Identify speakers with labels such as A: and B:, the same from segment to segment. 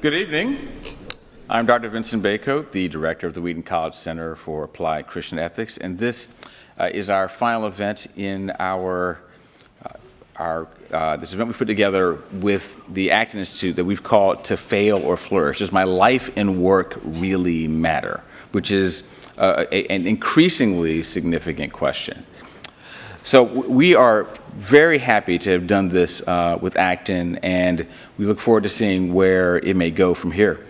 A: Good evening. I'm Dr. Vincent Baycoat, the director of the Wheaton College Center for Applied Christian Ethics, and this is our final event in this event we put together with the Acton Institute that we've called To Fail or Flourish. Does my life and work really matter? Which is an increasingly significant question. So we are very happy to have done this with Acton, and we look forward to seeing where it may go from here.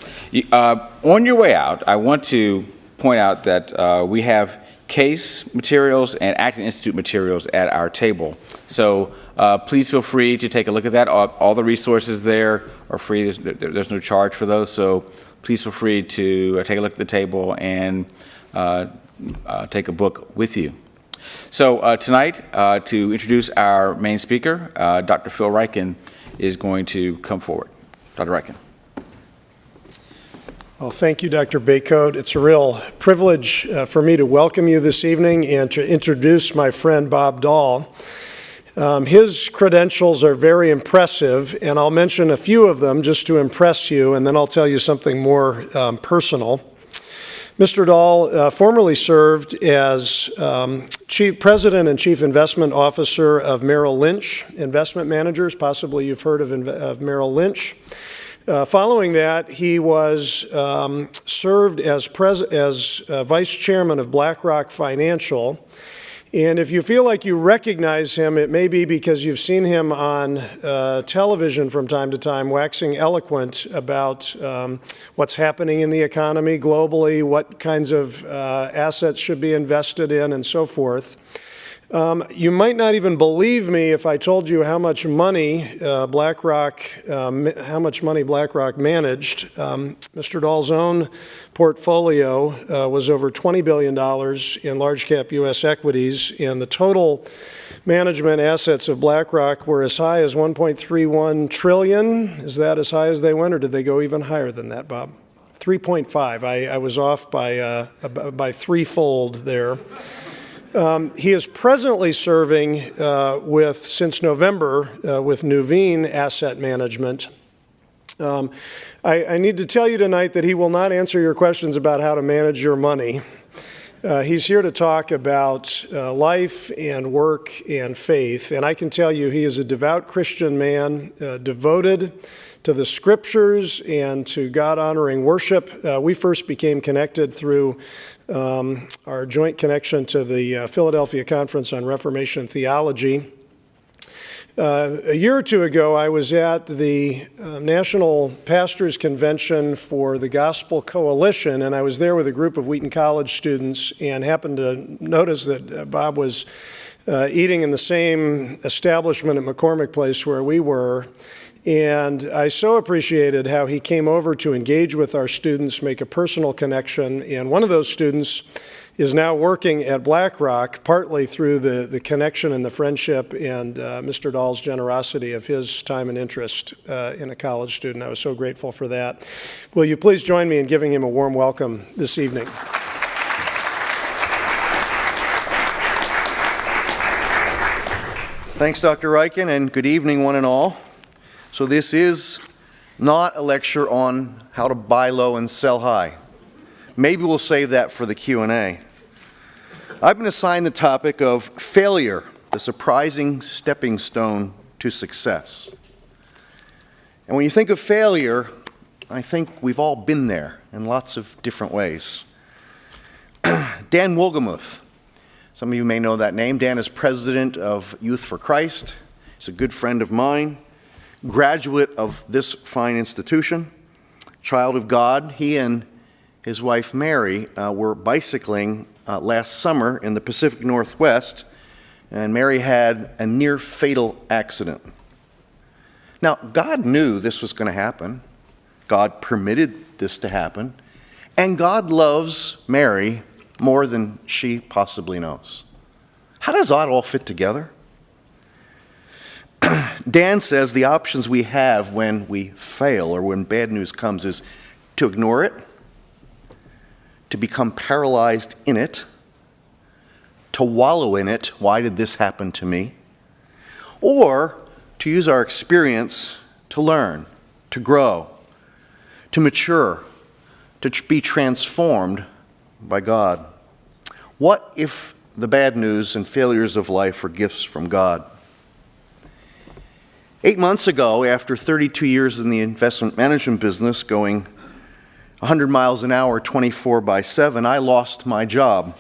A: On your way out, I want to point out that we have CACE materials and Acton Institute materials at our table. So please feel free to take a look at that. All the resources there are free. There's no charge for those. So please feel free to take a look at the table and take a book with you. So tonight, to introduce our main speaker, Dr. Phil Ryken is going to come forward. Dr. Ryken.
B: Well, thank you, Dr. Baycoat. It's a real privilege for me to welcome you this evening and to introduce my friend Bob Dahl. His credentials are very impressive, and I'll mention a few of them just to impress you, and then I'll tell you something more personal. Mr. Dahl formerly served as President and Chief Investment Officer of Merrill Lynch Investment Managers. Possibly you've heard of Merrill Lynch. Following that, he was served as Vice Chairman of BlackRock Financial. And if you feel like you recognize him, it may be because you've seen him on television from time to time, waxing eloquent about what's happening in the economy globally, what kinds of assets should be invested in, and so forth. You might not even believe me if I told you how much money BlackRock managed. Mr. Dahl's own portfolio was over $20 billion in large cap U.S. equities, and the total management assets of BlackRock were as high as $1.31 trillion. Is that as high as they went, or did they go even higher than that, Bob? 3.5. I was off by threefold there. He is presently serving since November with Wheaton Asset Management. I need to tell you tonight that he will not answer your questions about how to manage your money. He's here to talk about life and work and faith, and I can tell you he is a devout Christian man, devoted to the scriptures and to God-honoring worship. We first became connected through our joint connection to the Philadelphia Conference on Reformation Theology. A year or two ago, I was at the National Pastors Convention for the Gospel Coalition, and I was there with a group of Wheaton College students and happened to notice that Bob was eating in the same establishment at McCormick Place where we were. And I so appreciated how he came over to engage with our students, make a personal connection. And one of those students is now working at BlackRock, partly through the connection and the friendship and Mr. Dahl's generosity of his time and interest in a college student. I was so grateful for that. Will you please join me in giving him a warm welcome this evening?
C: Thanks, Dr. Ryken, and good evening, one and all. So this is not a lecture on how to buy low and sell high. Maybe we'll save that for the Q&A. I've been assigned the topic of failure, the surprising stepping stone to success. And when you think of failure, I think we've all been there in lots of different ways. Dan Wolgemuth, some of you may know that name. Dan is president of Youth for Christ. He's a good friend of mine. Graduate of this fine institution, child of God. He and his wife Mary were bicycling last summer in the Pacific Northwest, and Mary had a near fatal accident. Now, God knew this was going to happen. God permitted this to happen, and God loves Mary more than she possibly knows. How does that all fit together? Dan says the options we have when we fail or when bad news comes is to ignore it, to become paralyzed in it, to wallow in it, why did this happen to me? Or to use our experience to learn, to grow, to mature, to be transformed by God? What if the bad news and failures of life are gifts from God? 8 months ago, after 32 years in the investment management business, going 100 miles an hour, 24/7, I lost my job.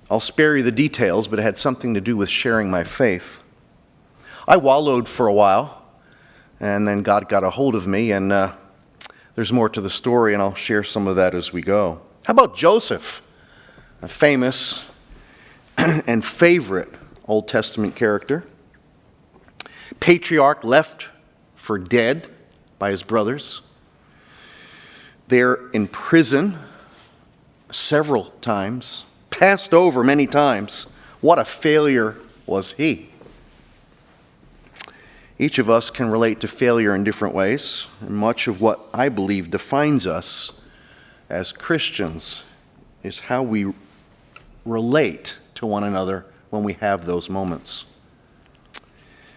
C: I'll spare you the details, but it had something to do with sharing my faith. I wallowed for a while, and then God got a hold of me, and there's more to the story, and I'll share some of that as we go. How about Joseph, a famous and favorite Old Testament character? Patriarch left for dead by his brothers. They're in prison several times, passed over many times. What a failure was he. Each of us can relate to failure in different ways, and much of what I believe defines us as Christians is how we relate to one another when we have those moments.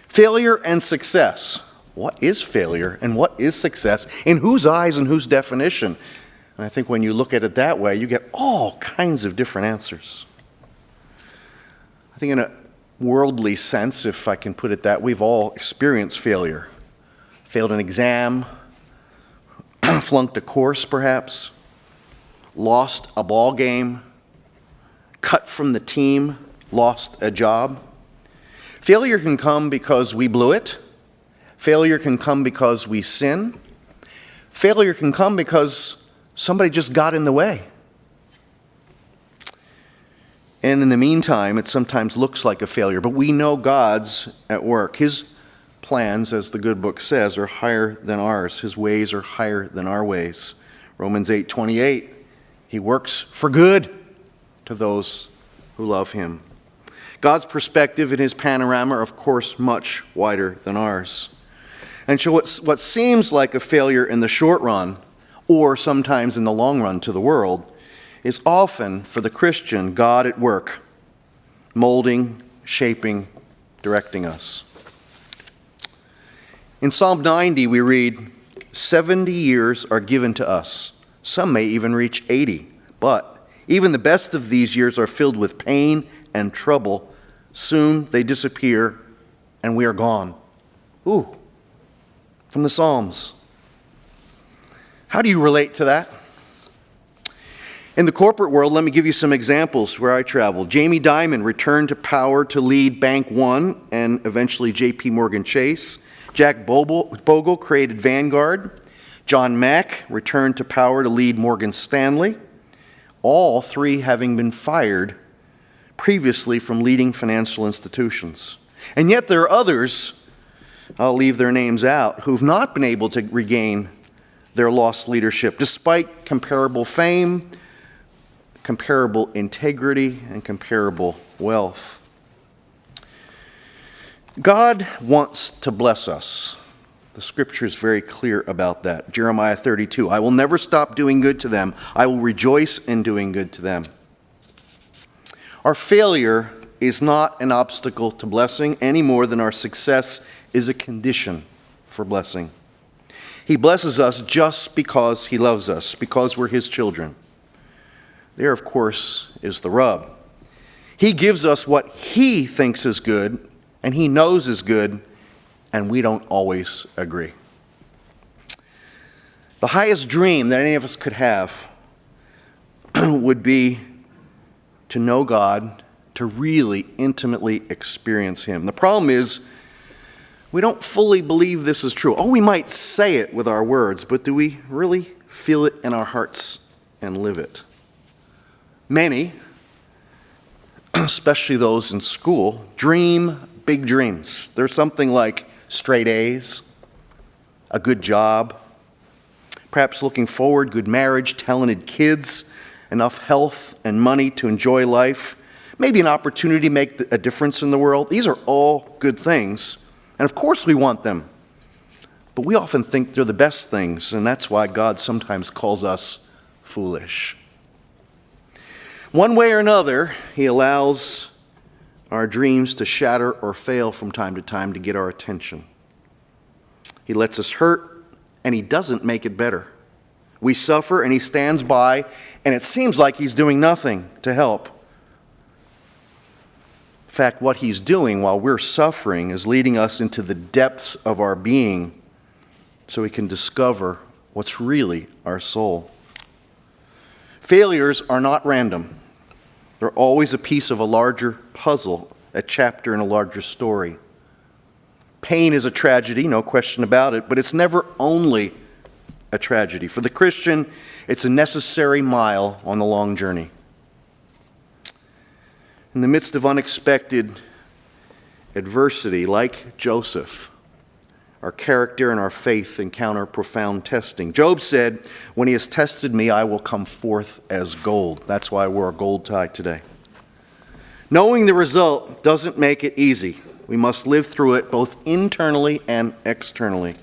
C: Failure and success. What is failure and what is success? In whose eyes and whose definition? And I think when you look at it that way, you get all kinds of different answers. I think in a worldly sense, if I can put it that, we've all experienced failure. Failed an exam, flunked a course perhaps, lost a ball game, cut from the team, lost a job. Failure can come because we blew it. Failure can come because we sin. Failure can come because somebody just got in the way. And in the meantime, it sometimes looks like a failure, but we know God's at work. His plans, as the good book says, are higher than ours. His ways are higher than our ways. Romans 8:28, he works for good to those who love him. God's perspective and his panorama are, of course, much wider than ours. And so what seems like a failure in the short run, or sometimes in the long run to the world, is often, for the Christian, God at work, molding, shaping, directing us. In Psalm 90, we read, 70 years are given to us. Some may even reach 80. But even the best of these years are filled with pain and trouble. Soon they disappear, and we are gone. Ooh, from the Psalms. How do you relate to that? In the corporate world, let me give you some examples where I traveled. Jamie Dimon returned to power to lead Bank One and eventually J.P. Morgan Chase. Jack Bogle created Vanguard. John Mack returned to power to lead Morgan Stanley. All three having been fired previously from leading financial institutions. And yet there are others, I'll leave their names out, who've not been able to regain their lost leadership despite comparable fame, comparable integrity, and comparable wealth. God wants to bless us. The scripture is very clear about that. Jeremiah 32, I will never stop doing good to them. I will rejoice in doing good to them. Our failure is not an obstacle to blessing any more than our success is a condition for blessing. He blesses us just because he loves us, because we're his children. There, of course, is the rub. He gives us what he thinks is good, and he knows is good, and we don't always agree. The highest dream that any of us could have would be to know God, to really intimately experience him. The problem is, we don't fully believe this is true. Oh, we might say it with our words, but do we really feel it in our hearts and live it? Many, especially those in school, dream big dreams. There's something like straight A's, a good job, perhaps looking forward, good marriage, talented kids, enough health and money to enjoy life, maybe an opportunity to make a difference in the world. These are all good things, and of course we want them. But we often think they're the best things, and that's why God sometimes calls us foolish. One way or another, he allows our dreams to shatter or fail from time to time to get our attention. He lets us hurt, and he doesn't make it better. We suffer and he stands by, and it seems like he's doing nothing to help. In fact, what he's doing while we're suffering is leading us into the depths of our being so we can discover what's really our soul. Failures are not random. They're always a piece of a larger puzzle, a chapter in a larger story. Pain is a tragedy, no question about it, but it's never only a tragedy. For the Christian, it's a necessary mile on the long journey. In the midst of unexpected adversity, like Joseph, our character and our faith encounter profound testing. Job said, "When he has tested me, I will come forth as gold." That's why I wore a gold tie today. Knowing the result doesn't make it easy. We must live through it both internally and externally.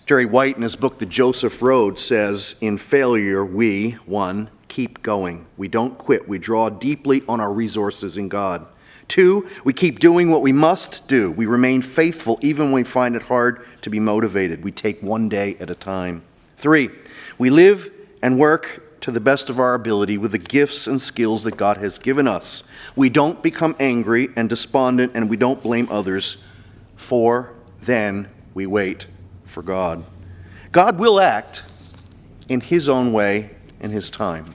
C: Jerry White, in his book, The Joseph Road, says, in failure, we, 1, keep going. We don't quit. We draw deeply on our resources in God. 2, we keep doing what we must do. We remain faithful even when we find it hard to be motivated. We take one day at a time. 3, we live and work to the best of our ability with the gifts and skills that God has given us. We don't become angry and despondent, and we don't blame others, for then we wait for God. God will act in his own way in his time.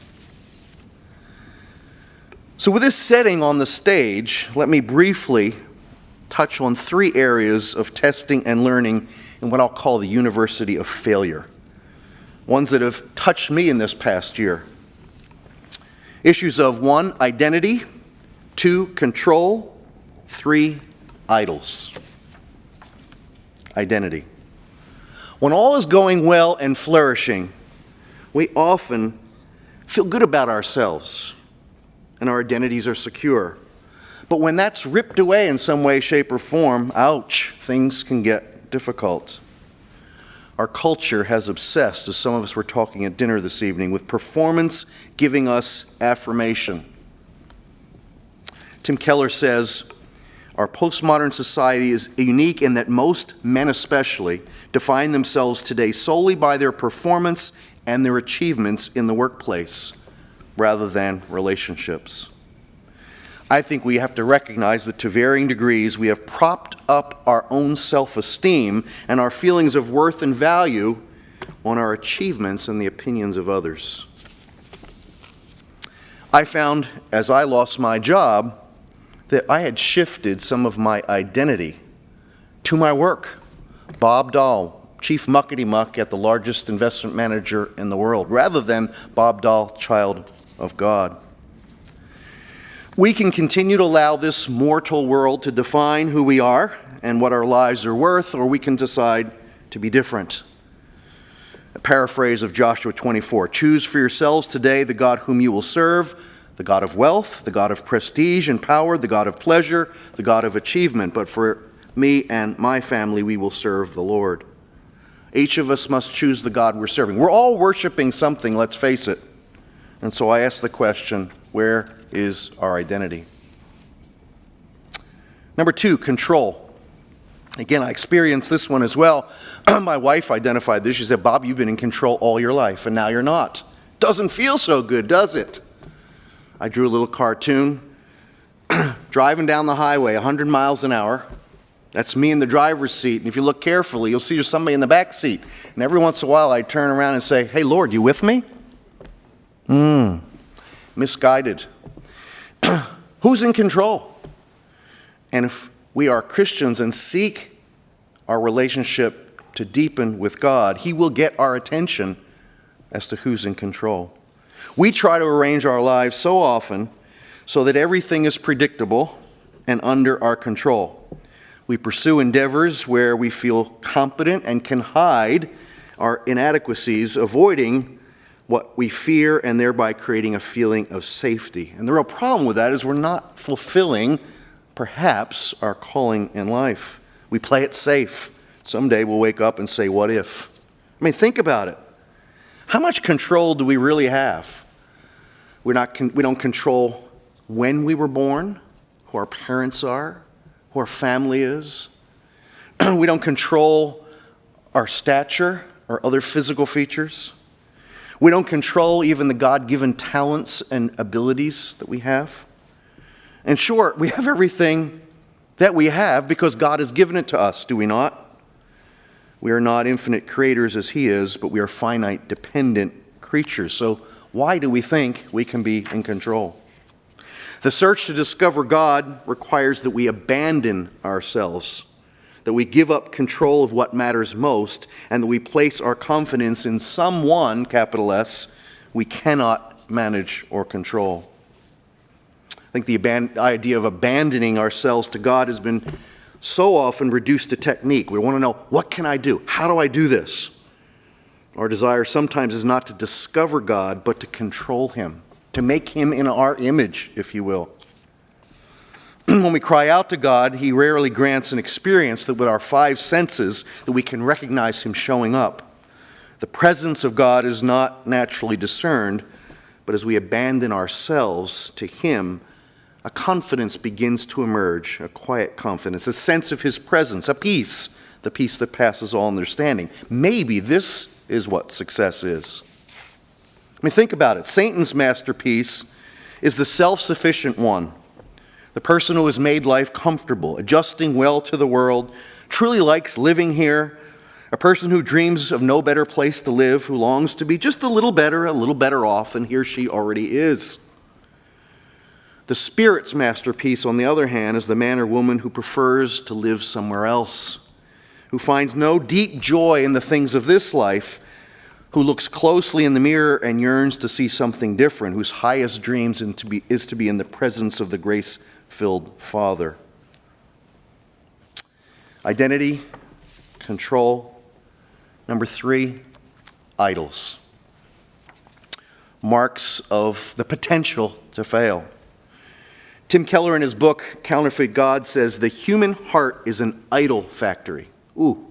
C: So with this setting on the stage, let me briefly touch on 3 areas of testing and learning in what I'll call the University of Failure. Ones that have touched me in this past year. Issues of 1, identity, 2, control, 3, idols. Identity. When all is going well and flourishing, we often feel good about ourselves and our identities are secure. But when that's ripped away in some way, shape, or form, ouch, things can get difficult. Our culture has obsessed, as some of us were talking at dinner this evening, with performance giving us affirmation. Tim Keller says, our postmodern society is unique in that most men especially define themselves today solely by their performance and their achievements in the workplace rather than relationships. I think we have to recognize that to varying degrees we have propped up our own self-esteem and our feelings of worth and value on our achievements and the opinions of others. I found as I lost my job that I had shifted some of my identity to my work. Bob Dahl, chief muckety-muck at the largest investment manager in the world, rather than Bob Dahl, child of God. We can continue to allow this mortal world to define who we are and what our lives are worth, or we can decide to be different. A paraphrase of Joshua 24, choose for yourselves today the God whom you will serve, the God of wealth, the God of prestige and power, the God of pleasure, the God of achievement. But for me and my family, we will serve the Lord. Each of us must choose the God we're serving. We're all worshiping something, let's face it. And so I ask the question, where is our identity? Number 2, control. Again, I experienced this one as well. My wife identified this. She said, Bob, you've been in control all your life, and now you're not. Doesn't feel so good, does it? I drew a little cartoon. Driving down the highway, 100 miles an hour. That's me in the driver's seat. And if you look carefully, you'll see there's somebody in the back seat. And every once in a while, I turn around and say, hey, Lord, you with me? Misguided. Who's in control? And if we are Christians and seek our relationship to deepen with God, he will get our attention as to who's in control. We try to arrange our lives so often so that everything is predictable and under our control. We pursue endeavors where we feel competent and can hide our inadequacies, avoiding what we fear and thereby creating a feeling of safety. And the real problem with that is we're not fulfilling, perhaps, our calling in life. We play it safe. Someday we'll wake up and say, what if? I mean, think about it. How much control do we really have? We don't control when we were born, who our parents are, who our family is. We don't control our stature, or other physical features. We don't control even the God-given talents and abilities that we have. In short, we have everything that we have because God has given it to us, do we not? We are not infinite creators as He is, but we are finite, dependent creatures. So why do we think we can be in control? The search to discover God requires that we abandon ourselves, that we give up control of what matters most, and that we place our confidence in someone, capital S, we cannot manage or control. I think the idea of abandoning ourselves to God has been so often reduced to technique. We want to know, what can I do? How do I do this? Our desire sometimes is not to discover God, but to control Him, to make Him in our image, if you will. When we cry out to God, He rarely grants an experience that with our five senses that we can recognize Him showing up. The presence of God is not naturally discerned, but as we abandon ourselves to Him, a confidence begins to emerge, a quiet confidence, a sense of His presence, a peace, the peace that passes all understanding. Maybe this is what success is. I mean, think about it. Satan's masterpiece is the self-sufficient one, the person who has made life comfortable, adjusting well to the world, truly likes living here, a person who dreams of no better place to live, who longs to be just a little better off than he or she already is. The Spirit's masterpiece, on the other hand, is the man or woman who prefers to live somewhere else, who finds no deep joy in the things of this life, who looks closely in the mirror and yearns to see something different, whose highest dreams is to be in the presence of the grace-filled Father. Identity, control. Number 3, idols. Marks of the potential to fail. Tim Keller, in his book, Counterfeit God, says the human heart is an idol factory. Ooh,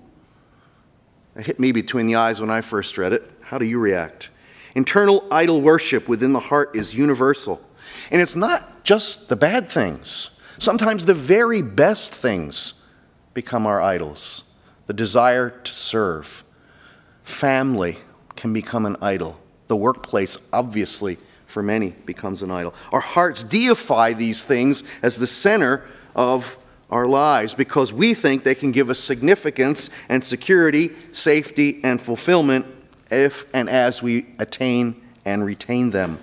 C: that hit me between the eyes when I first read it. How do you react? Internal idol worship within the heart is universal. And it's not just the bad things. Sometimes the very best things become our idols. The desire to serve. Family can become an idol. The workplace, obviously, for many, becomes an idol. Our hearts deify these things as the center of our lives because we think they can give us significance and security, safety, and fulfillment if and as we attain and retain them.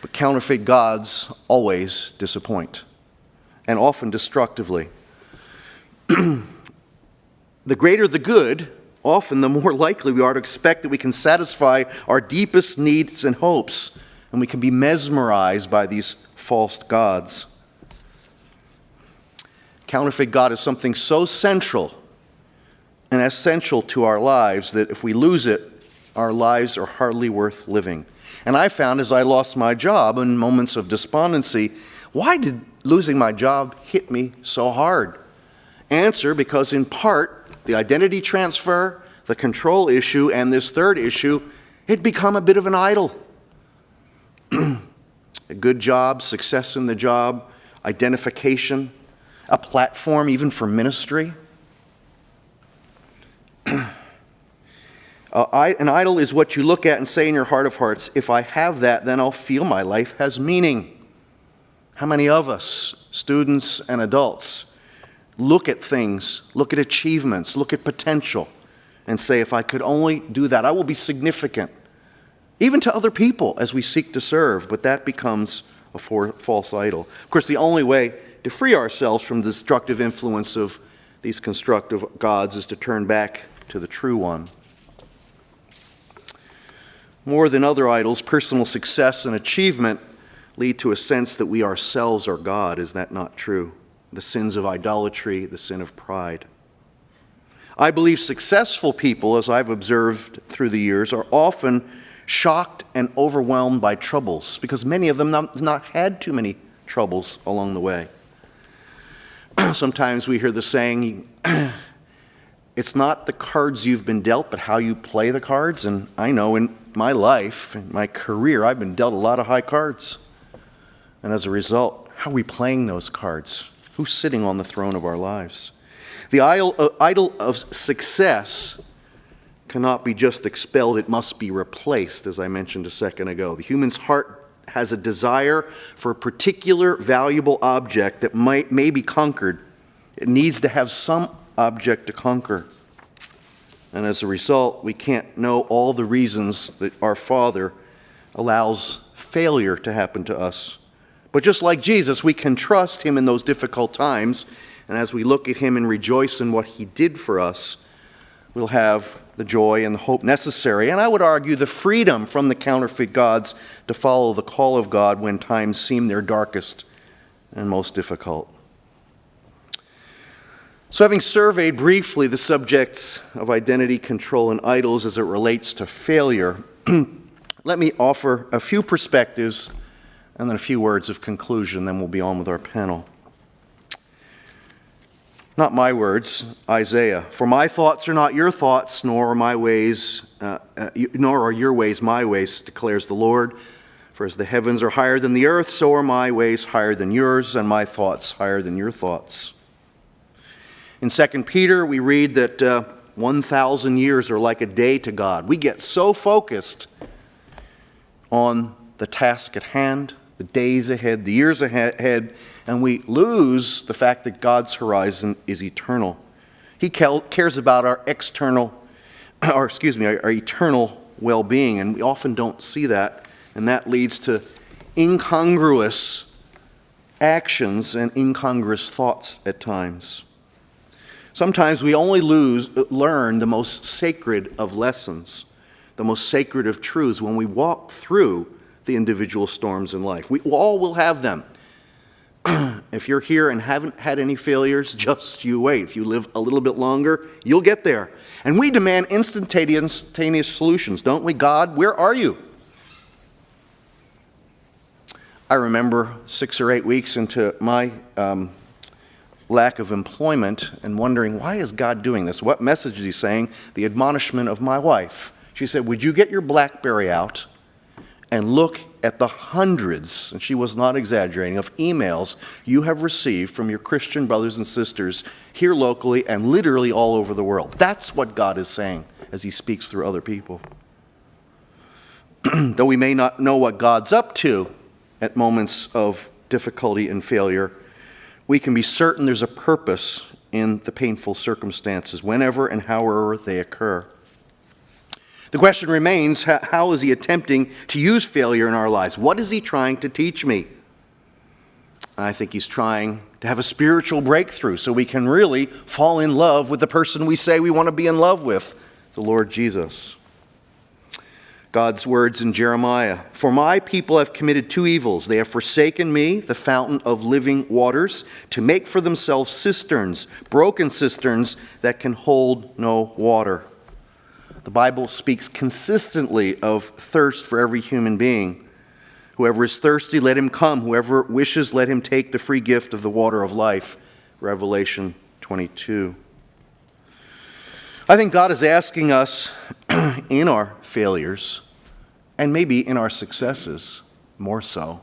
C: But counterfeit gods always disappoint, and often destructively. The greater the good, often the more likely we are to expect that we can satisfy our deepest needs and hopes, and we can be mesmerized by these false gods. Counterfeit God is something so central and essential to our lives that if we lose it, our lives are hardly worth living. And I found as I lost my job in moments of despondency, why did losing my job hit me so hard? Answer, because in part, the identity transfer, the control issue, and this third issue, it become a bit of an idol. A good job, success in the job, identification, a platform even for ministry. An idol is what you look at and say in your heart of hearts, if I have that, then I'll feel my life has meaning. How many of us, students and adults, look at things, look at achievements, look at potential, and say, if I could only do that, I will be significant, even to other people as we seek to serve, but that becomes a false idol. Of course, the only way to free ourselves from the destructive influence of these constructive gods is to turn back to the true one. More than other idols, personal success and achievement lead to a sense that we ourselves are God. Is that not true? The sins of idolatry, the sin of pride. I believe successful people, as I've observed through the years, are often shocked and overwhelmed by troubles because many of them not had too many troubles along the way. Sometimes we hear the saying, it's not the cards you've been dealt, but how you play the cards. And I know in my life, in my career, I've been dealt a lot of high cards. And as a result, how are we playing those cards? Who's sitting on the throne of our lives? The idol of success cannot be just expelled, it must be replaced, as I mentioned a second ago. The human's heart has a desire for a particular valuable object that may be conquered. It needs to have some object to conquer. And as a result, we can't know all the reasons that our Father allows failure to happen to us. But just like Jesus, we can trust him in those difficult times. And as we look at him and rejoice in what he did for us, we'll have the joy and the hope necessary, and I would argue the freedom from the counterfeit gods to follow the call of God when times seem their darkest and most difficult. So having surveyed briefly the subjects of identity, control, and idols as it relates to failure, let me offer a few perspectives and then a few words of conclusion, then we'll be on with our panel. Not my words, Isaiah. For my thoughts are not your thoughts, nor are your ways my ways, declares the Lord. For as the heavens are higher than the earth, so are my ways higher than yours, and my thoughts higher than your thoughts. In 2 Peter, we read that 1,000 years are like a day to God. We get so focused on the task at hand, the days ahead, the years ahead, and we lose the fact that God's horizon is eternal. He cares about our eternal well-being, and we often don't see that, and that leads to incongruous actions and incongruous thoughts at times. Sometimes we only learn the most sacred of lessons, the most sacred of truths when we walk through the individual storms in life. We all will have them. If you're here and haven't had any failures, just you wait. If you live a little bit longer, you'll get there. And we demand instantaneous solutions, don't we? God, where are you? I remember 6 or 8 weeks into my lack of employment and wondering, why is God doing this? What message is he saying? The admonishment of my wife. She said, would you get your BlackBerry out and look at the hundreds, and she was not exaggerating, of emails you have received from your Christian brothers and sisters here locally and literally all over the world. That's what God is saying as he speaks through other people. Though we may not know what God's up to at moments of difficulty and failure, we can be certain there's a purpose in the painful circumstances whenever and however they occur. The question remains, how is he attempting to use failure in our lives? What is he trying to teach me? I think he's trying to have a spiritual breakthrough so we can really fall in love with the person we say we want to be in love with, the Lord Jesus. God's words in Jeremiah, "For my people have committed 2 evils. They have forsaken me, the fountain of living waters, to make for themselves cisterns, broken cisterns that can hold no water." The Bible speaks consistently of thirst for every human being. Whoever is thirsty, let him come. Whoever wishes, let him take the free gift of the water of life. Revelation 22. I think God is asking us in our failures, and maybe in our successes more so,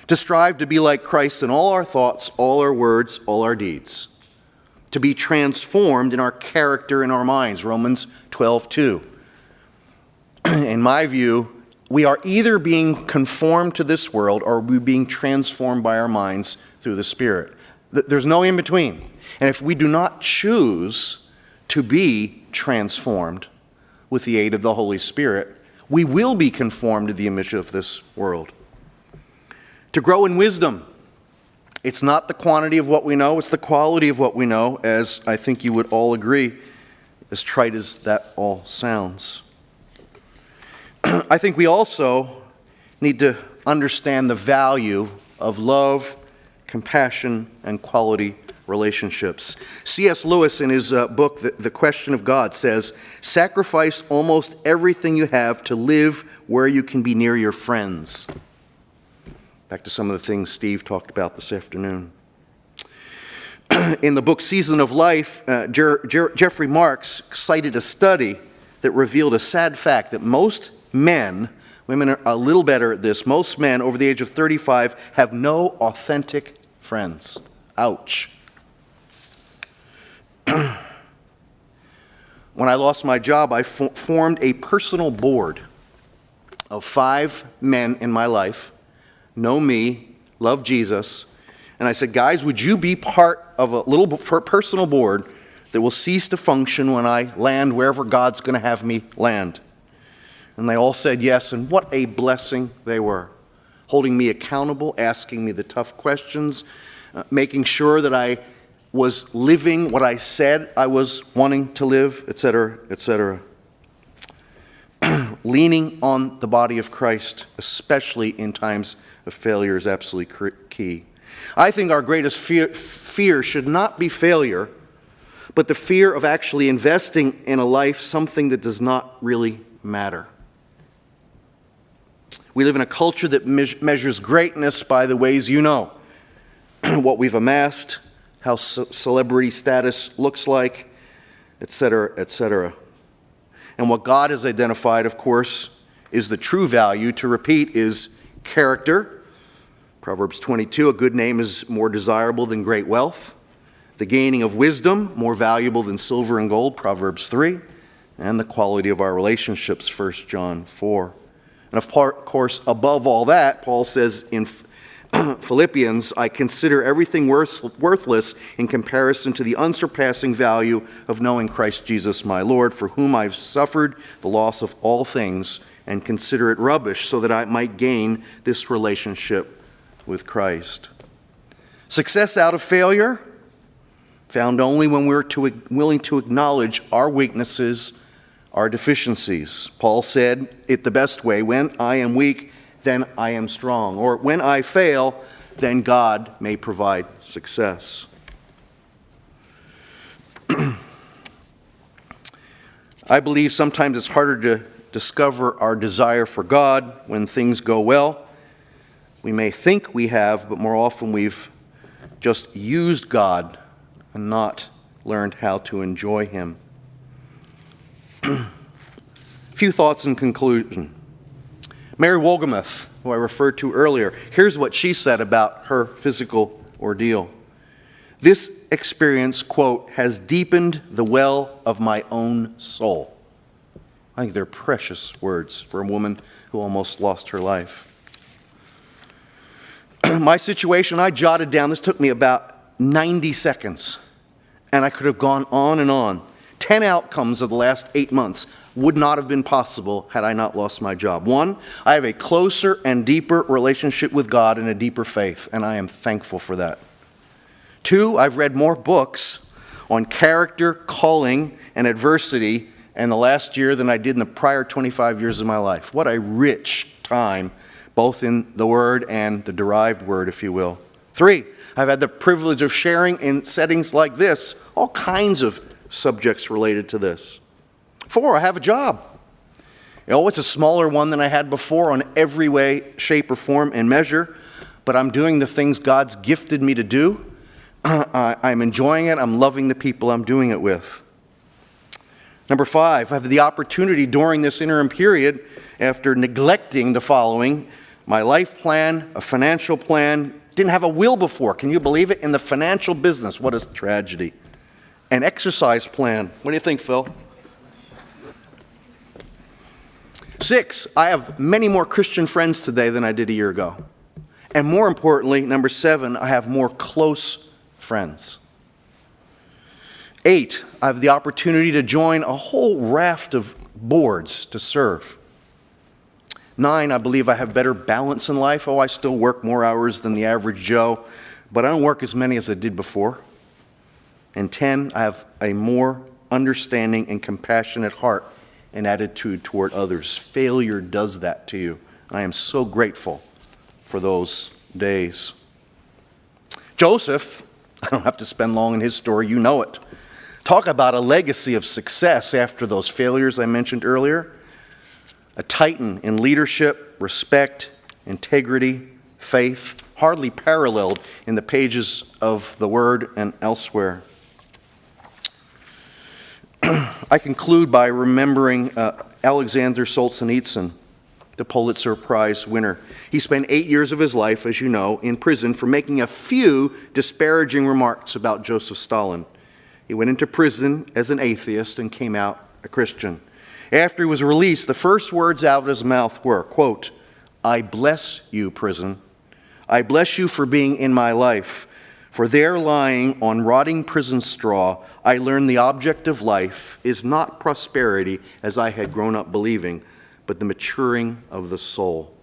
C: to strive to be like Christ in all our thoughts, all our words, all our deeds. To be transformed in our character and our minds, Romans 12:2. In my view, we are either being conformed to this world or we're being transformed by our minds through the Spirit. There's no in between. And if we do not choose to be transformed with the aid of the Holy Spirit, we will be conformed to the image of this world. To grow in wisdom, it's not the quantity of what we know, it's the quality of what we know, as I think you would all agree, as trite as that all sounds. I think we also need to understand the value of love, compassion, and quality relationships. C.S. Lewis, in his book, The Question of God, says, "Sacrifice almost everything you have to live where you can be near your friends." Back to some of the things Steve talked about this afternoon. In the book Season of Life, Jeffrey Marks cited a study that revealed a sad fact that most men, women are a little better at this, most men over the age of 35 have no authentic friends. Ouch. when I lost my job, I formed a personal board of 5 men in my life, know me, love Jesus, and I said, guys, would you be part of a little personal board that will cease to function when I land wherever God's going to have me land? And they all said yes, and what a blessing they were, holding me accountable, asking me the tough questions, making sure that I was living what I said I was wanting to live, etc., etc. Leaning on the body of Christ, especially in times of failure, is absolutely key. I think our greatest fear should not be failure, but the fear of actually investing in a life, something that does not really matter. We live in a culture that measures greatness by the ways you know, what we've amassed, how celebrity status looks like, etc., etc. And what God has identified, of course, is the true value. To repeat, is character. Proverbs 22, a good name is more desirable than great wealth. The gaining of wisdom, more valuable than silver and gold, Proverbs 3. And the quality of our relationships, 1 John 4. And of course, above all that, Paul says in Philippians, I consider everything worthless in comparison to the unsurpassing value of knowing Christ Jesus my Lord, for whom I've suffered the loss of all things and consider it rubbish, so that I might gain this relationship with Christ. Success out of failure, found only when we're willing to acknowledge our weaknesses, our deficiencies. Paul said it the best way, when I am weak, then I am strong. Or when I fail, then God may provide success. I believe sometimes it's harder to discover our desire for God when things go well. We may think we have, but more often we've just used God and not learned how to enjoy Him. Few thoughts in conclusion. Mary Wohlgemuth, who I referred to earlier, here's what she said about her physical ordeal. This experience, quote, has deepened the well of my own soul. I think they're precious words for a woman who almost lost her life. My situation, I jotted down, this took me about 90 seconds, and I could have gone on and on. 10 outcomes of the last 8 months would not have been possible had I not lost my job. 1, I have a closer and deeper relationship with God and a deeper faith, and I am thankful for that. 2, I've read more books on character, calling, and adversity in the last year than I did in the prior 25 years of my life. What a rich time, both in the Word and the derived word, if you will. 3, I've had the privilege of sharing in settings like this, all kinds of subjects related to this. 4, I have a job. It's a smaller one than I had before on every way, shape, or form and measure, but I'm doing the things God's gifted me to do. I'm enjoying it. I'm loving the people I'm doing it with. Number 5, I have the opportunity during this interim period, after neglecting the following: my life plan, a financial plan, didn't have a will before. Can you believe it? In the financial business, what a tragedy. An exercise plan. What do you think, Phil? 6, I have many more Christian friends today than I did a year ago. And more importantly, number 7, I have more close friends. 8, I have the opportunity to join a whole raft of boards to serve. 9, I believe I have better balance in life. I still work more hours than the average Joe, but I don't work as many as I did before. And 10, I have a more understanding and compassionate heart and attitude toward others. Failure does that to you. I am so grateful for those days. Joseph, I don't have to spend long in his story, you know it. Talk about a legacy of success after those failures I mentioned earlier. A titan in leadership, respect, integrity, faith, hardly paralleled in the pages of the Word and elsewhere. I conclude by remembering Alexander Solzhenitsyn, the Pulitzer Prize winner. He spent 8 years of his life, as you know, in prison for making a few disparaging remarks about Joseph Stalin. He went into prison as an atheist and came out a Christian. After he was released, the first words out of his mouth were, quote, "I bless you, prison. I bless you for being in my life. For there lying on rotting prison straw, I learned the object of life is not prosperity, as I had grown up believing, but the maturing of the soul."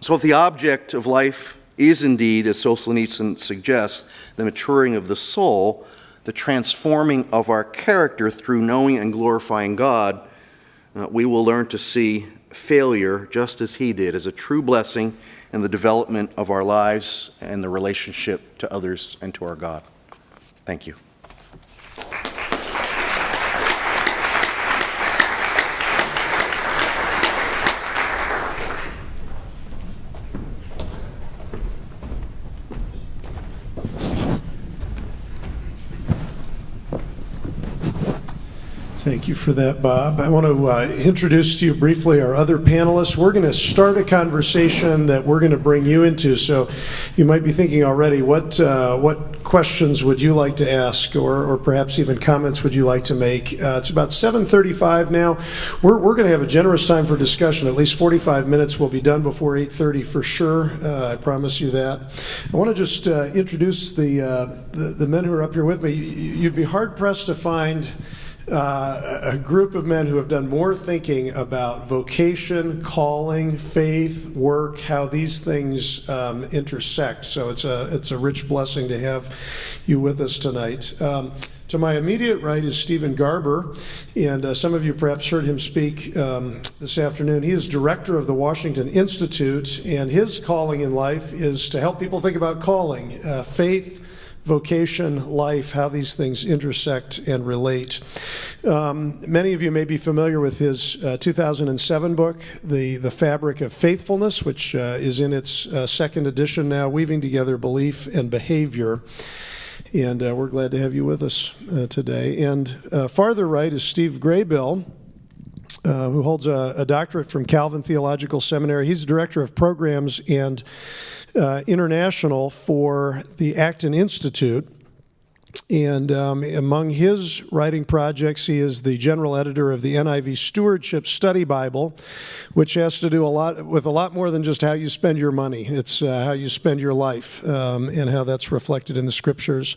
C: So if the object of life is indeed, as Solzhenitsyn suggests, the maturing of the soul, the transforming of our character through knowing and glorifying God, we will learn to see failure, just as he did, as a true blessing in the development of our lives and the relationship to others and to our God. Thank you.
B: Thank you for that, Bob. I want to introduce to you briefly our other panelists. We're going to start a conversation that we're going to bring you into. So you might be thinking already, what questions would you like to ask, or perhaps even comments would you like to make? It's about 7:35 now. We're going to have a generous time for discussion. At least 45 minutes will be done before 8:30 for sure. I promise you that. I want to just introduce the men who are up here with me. You'd be hard-pressed to find a group of men who have done more thinking about vocation, calling, faith, work, how these things intersect. So it's a rich blessing to have you with us tonight. To my immediate right is Stephen Garber, and some of you perhaps heard him speak this afternoon. He is director of the Washington Institute, and his calling in life is to help people think about calling, faith, vocation, life, how these things intersect and relate. Many of you may be familiar with his 2007 book, The Fabric of Faithfulness, which is in its second edition now, weaving together belief and behavior. And we're glad to have you with us today. And farther right is Steve Graybill, who holds a doctorate from Calvin Theological Seminary. He's director of programs and international for the Acton Institute. And among his writing projects, he is the general editor of the NIV Stewardship Study Bible, which has to do with a lot more than just how you spend your money. It's how you spend your life and how that's reflected in the scriptures.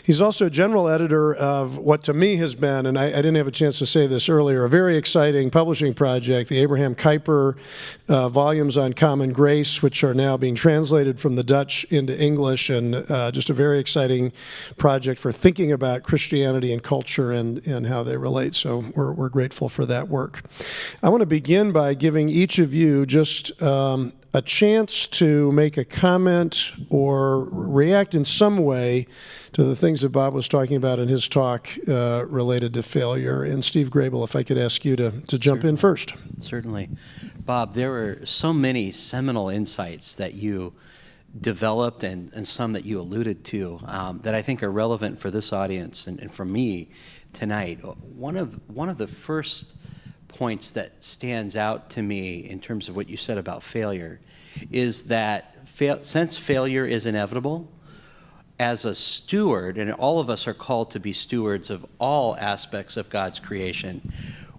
B: He's also general editor of what to me has been, and I didn't have a chance to say this earlier, a very exciting publishing project, the Abraham Kuyper volumes on common grace, which are now being translated from the Dutch into English, and just a very exciting project for thinking about Christianity and culture and how they relate. So we're grateful for that work. I want to begin by giving each of you just a chance to make a comment or react in some way to the things that Bob was talking about in his talk related to failure. And Steve Graybill, if I could ask you to jump in first.
D: Certainly. Bob, there were so many seminal insights that you developed and some that you alluded to that I think are relevant for this audience and for me tonight. One of the first points that stands out to me in terms of what you said about failure is that since failure is inevitable, as a steward, and all of us are called to be stewards of all aspects of God's creation,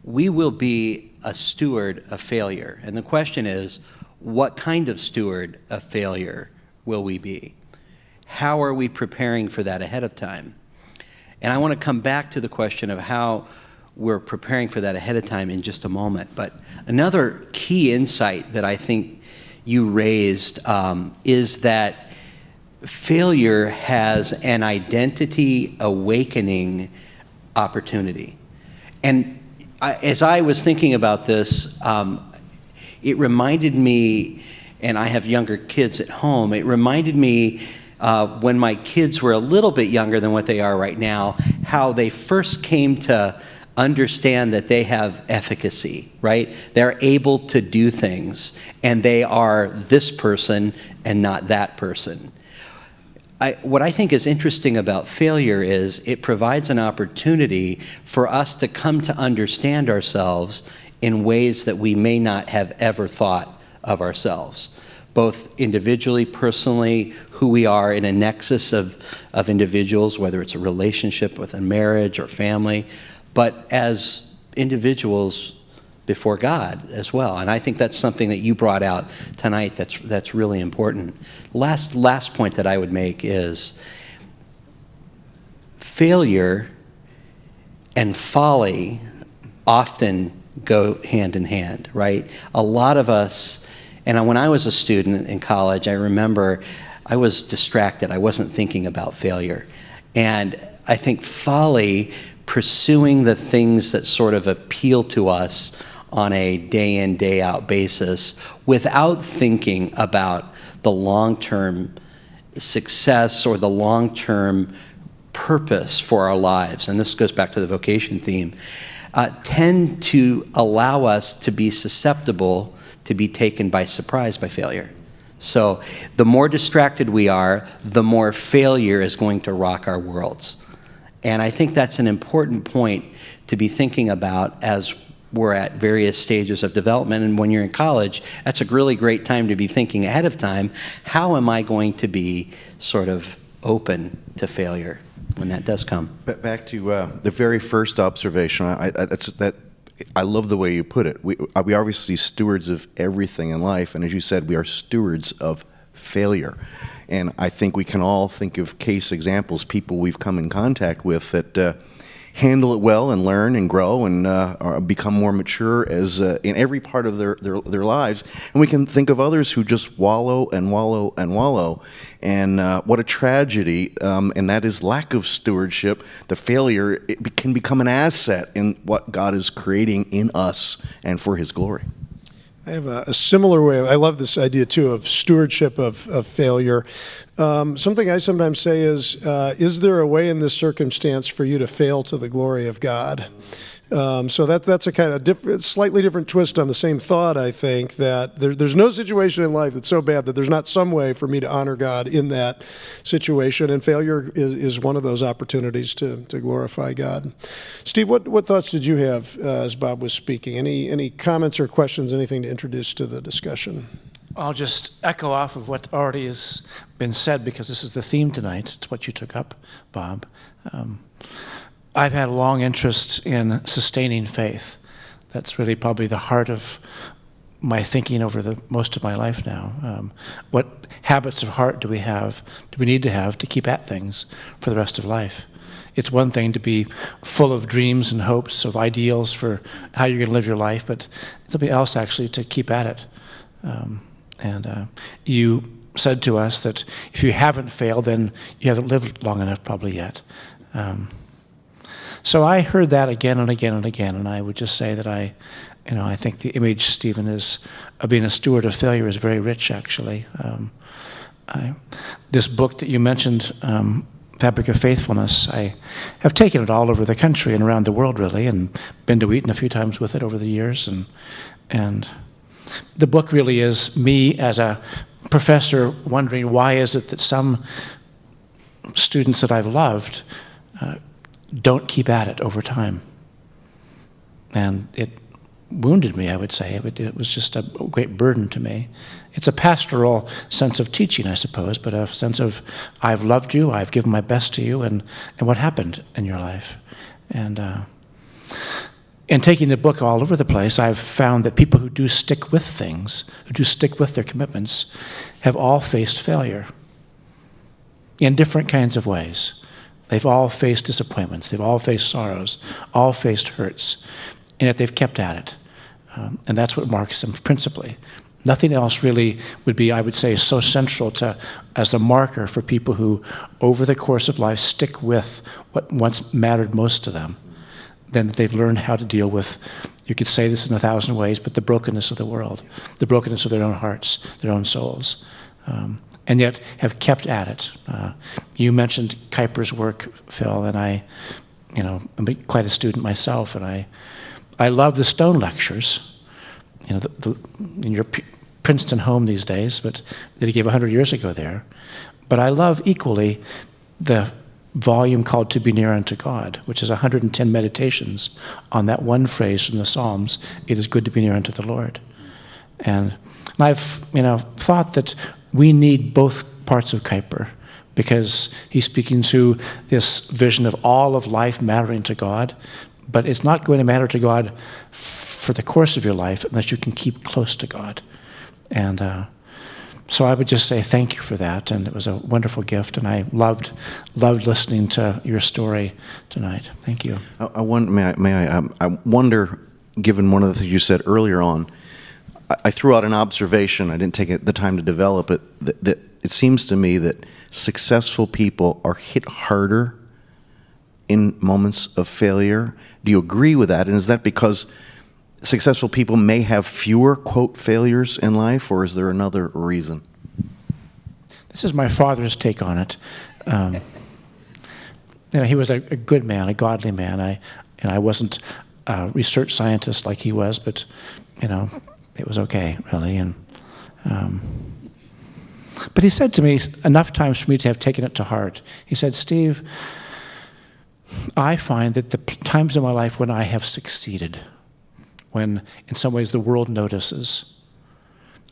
D: we will be a steward of failure. And the question is, what kind of steward of failure will we be? How are we preparing for that ahead of time? And I want to come back to the question of how we're preparing for that ahead of time in just a moment. But another key insight that I think you raised is that failure has an identity awakening opportunity. And as I was thinking about this, it reminded me, and I have younger kids at home, it reminded me when my kids were a little bit younger than what they are right now, how they first came to understand that they have efficacy, right? They're able to do things, and they are this person and not that person. What I think is interesting about failure is it provides an opportunity for us to come to understand ourselves in ways that we may not have ever thought of ourselves, both individually, personally, who we are in a nexus of individuals, whether it's a relationship with a marriage or family, but as individuals before God as well. And I think that's something that you brought out tonight that's really important. Last point that I would make is failure and folly often go hand in hand, right? A lot of us, and when I was a student in college, I remember I was distracted. I wasn't thinking about failure. And I think folly, pursuing the things that sort of appeal to us on a day in, day out basis without thinking about the long-term success or the long-term purpose for our lives, and this goes back to the vocation theme, tend to allow us to be susceptible to be taken by surprise by failure. So the more distracted we are, the more failure is going to rock our worlds. And I think that's an important point to be thinking about as we're at various stages of development. And when you're in college, that's a really great time to be thinking ahead of time, how am I going to be sort of open to failure when that does come?
C: Back to the very first observation, I love the way you put it. We are obviously stewards of everything in life, and as you said, we are stewards of failure. And I think we can all think of case examples, people we've come in contact with that handle it well and learn and grow and become more mature as in every part of their lives. And we can think of others who just wallow and wallow and wallow. And what a tragedy, and that is lack of stewardship. The failure, it can become an asset in what God is creating in us and for His glory.
B: I have a similar way. I love this idea, too, of stewardship of failure. Something I sometimes say is there a way in this circumstance for you to fail to the glory of God? So that's a kind of slightly different twist on the same thought, I think, that there's no situation in life that's so bad that there's not some way for me to honor God in that situation, and failure is one of those opportunities to glorify God. Steve, what thoughts did you have as Bob was speaking? Any comments or questions, anything to introduce to the discussion?
E: I'll just echo off of what already has been said, because this is the theme tonight. It's what you took up, Bob. I've had a long interest in sustaining faith. That's really probably the heart of my thinking over most of my life now. What habits of heart do we need to have to keep at things for the rest of life? It's one thing to be full of dreams and hopes of ideals for how you're going to live your life, but it's something else actually to keep at it. You said to us that if you haven't failed, then you haven't lived long enough probably yet. So I heard that again and again and again, and I would just say that I think the image, Stephen, is of being a steward of failure is very rich, actually. This book that you mentioned, Fabric of Faithfulness, I have taken it all over the country and around the world, really, and been to Wheaton a few times with it over the years, and the book really is me as a professor wondering why is it that some students that I've loved don't keep at it over time. And it wounded me, I would say. It was just a great burden to me. It's a pastoral sense of teaching, I suppose, but a sense of I've loved you, I've given my best to you, and what happened in your life. And in taking the book all over the place, I've found that people who do stick with things, who do stick with their commitments, have all faced failure in different kinds of ways. They've all faced disappointments. They've all faced sorrows, all faced hurts, and yet they've kept at it. And that's what marks them principally. Nothing else really would be, I would say, so central as a marker for people who, over the course of life, stick with what once mattered most to them. Then that they've learned how to deal with, you could say this in 1,000 ways, but the brokenness of the world, the brokenness of their own hearts, their own souls. And yet have kept at it. You mentioned Kuyper's work, Phil, and I'm quite a student myself, and I love the Stone lectures, in your Princeton home these days, but that he gave 100 years ago there. But I love equally the volume called To Be Near Unto God, which is 110 meditations on that one phrase from the Psalms, it is good to be near unto the Lord. And I've thought that we need both parts of Kuyper, because he's speaking to this vision of all of life mattering to God, But it's not going to matter to God for the course of your life unless you can keep close to God. And so I would just say thank you for that, and it was a wonderful gift, and I loved listening to your story tonight. Thank you.
C: I wonder, given one of the things you said earlier on, I threw out an observation, I didn't take the time to develop it, that it seems to me that successful people are hit harder in moments of failure. Do you agree with that? And is that because successful people may have fewer, quote, failures in life, or is there another reason?
E: This is my father's take on it. He was a good man, a godly man. I wasn't a research scientist like he was, but it was okay, really. And but he said to me enough times for me to have taken it to heart. He said, "Steve, I find that the times in my life when I have succeeded, when in some ways the world notices,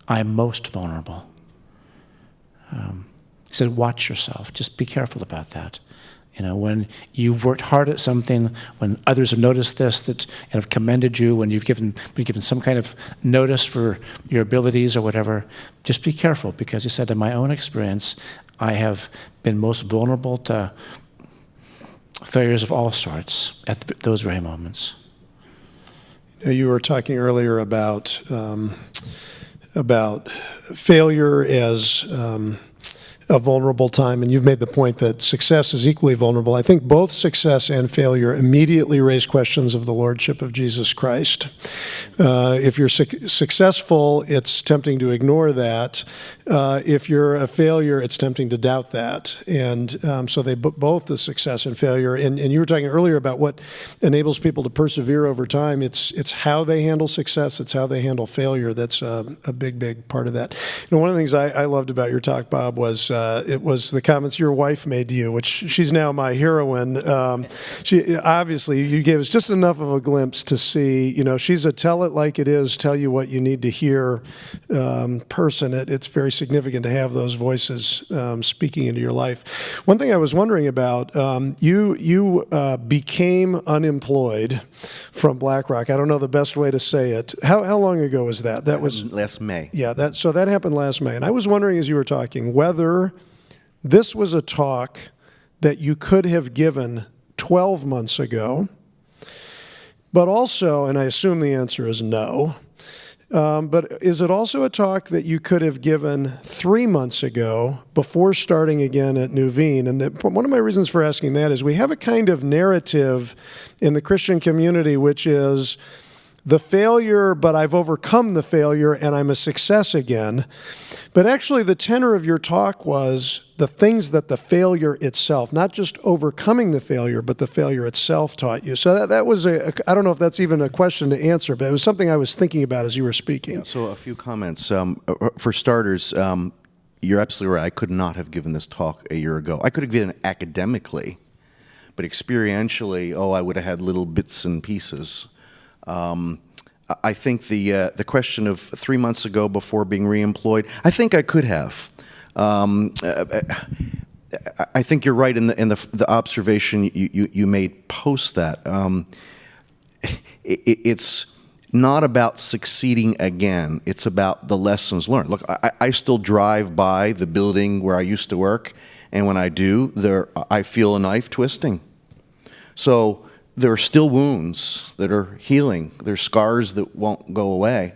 E: I'm most vulnerable." He said, "Watch yourself. Just be careful about that. When you've worked hard at something, when others have noticed this and have commended you, when you've been given some kind of notice for your abilities or whatever, just be careful," because he said, in my own experience, I have been most vulnerable to failures of all sorts at those very moments.
B: You were talking earlier about failure as a vulnerable time, and you've made the point that success is equally vulnerable. I think both success and failure immediately raise questions of the lordship of Jesus Christ. If you're successful, it's tempting to ignore that. If you're a failure, it's tempting to doubt that. And so they both the success and failure. And you were talking earlier about what enables people to persevere over time. It's how they handle success. It's how they handle failure. That's a big part of that. One of the things I loved about your talk, Bob, was it was the comments your wife made to you, which she's now my heroine. She obviously, you gave us just enough of a glimpse to see, she's a tell it like it is, tell you what you need to hear person. It's very significant to have those voices speaking into your life. One thing I was wondering about, you became unemployed from BlackRock. I don't know the best way to say it. How long ago was that? That was
C: last May.
B: Yeah, that happened last May. And I was wondering as you were talking whether this was a talk that you could have given 12 months ago, but also, and I assume the answer is no, but is it also a talk that you could have given 3 months ago before starting again at Nuveen? And one of my reasons for asking that is we have a kind of narrative in the Christian community which is the failure, but I've overcome the failure and I'm a success again. But actually the tenor of your talk was the things that the failure itself, not just overcoming the failure, but the failure itself taught you. So that was I don't know if that's even a question to answer, but it was something I was thinking about as you were speaking.
C: Yeah, so a few comments. For starters, you're absolutely right. I could not have given this talk a year ago. I could have given it academically, but experientially, I would have had little bits and pieces. I think the question of 3 months ago before being reemployed, I think I could have. I think you're right in the observation you made post that. It's not about succeeding again. It's about the lessons learned. Look, I still drive by the building where I used to work, and when I do, I feel a knife twisting. So there are still wounds that are healing. There's scars that won't go away.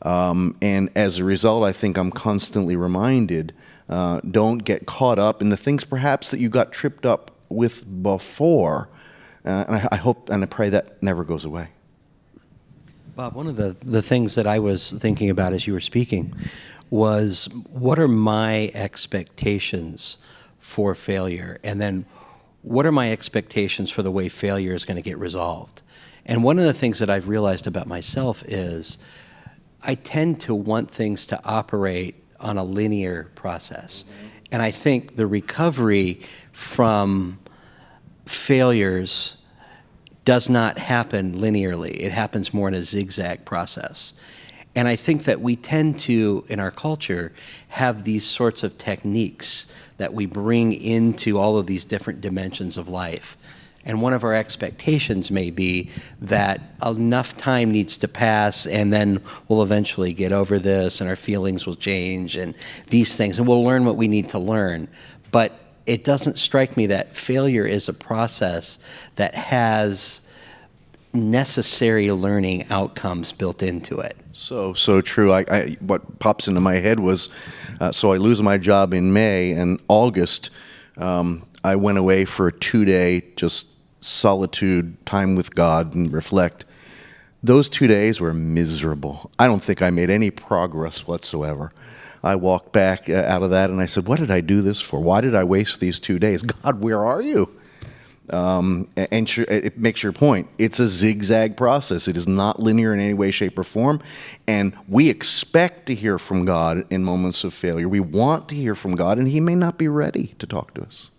C: And as a result, I think I'm constantly reminded, don't get caught up in the things perhaps that you got tripped up with before. And I hope and I pray that never goes away.
D: Bob, one of the things that I was thinking about as you were speaking was, what are my expectations for failure? And then what are my expectations for the way failure is going to get resolved? And one of the things that I've realized about myself is I tend to want things to operate on a linear process. And I think the recovery from failures does not happen linearly. It happens more in a zigzag process. And I think that we tend to, in our culture, have these sorts of techniques that we bring into all of these different dimensions of life. And one of our expectations may be that enough time needs to pass and then we'll eventually get over this and our feelings will change and these things, and we'll learn what we need to learn. But it doesn't strike me that failure is a process that has necessary learning outcomes built into it.
C: So true. What pops into my head was, so I lose my job in May, and August, I went away for a 2-day just solitude, time with God and reflect. Those 2 days were miserable. I don't think I made any progress whatsoever. I walked back out of that and I said, what did I do this for? Why did I waste these 2 days? God, where are you? And it makes your point. It's a zigzag process. It is not linear in any way, shape, or form. And we expect to hear from God in moments of failure. We want to hear from God, and He may not be ready to talk to us.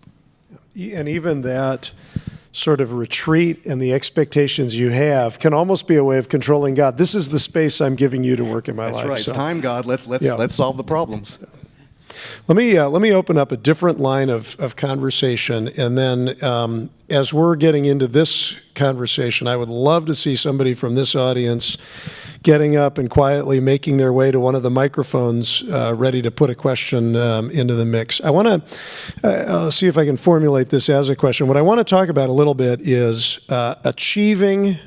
B: And even that sort of retreat and the expectations you have can almost be a way of controlling God. This is the space I'm giving you to work in my life.
C: That's right.
B: So,
C: It's time, God. Let's solve the problems.
B: Let me open up a different line of conversation, and then as we're getting into this conversation, I would love to see somebody from this audience getting up and quietly making their way to one of the microphones, ready to put a question into the mix. I want to see if I can formulate this as a question. What I want to talk about a little bit is achieving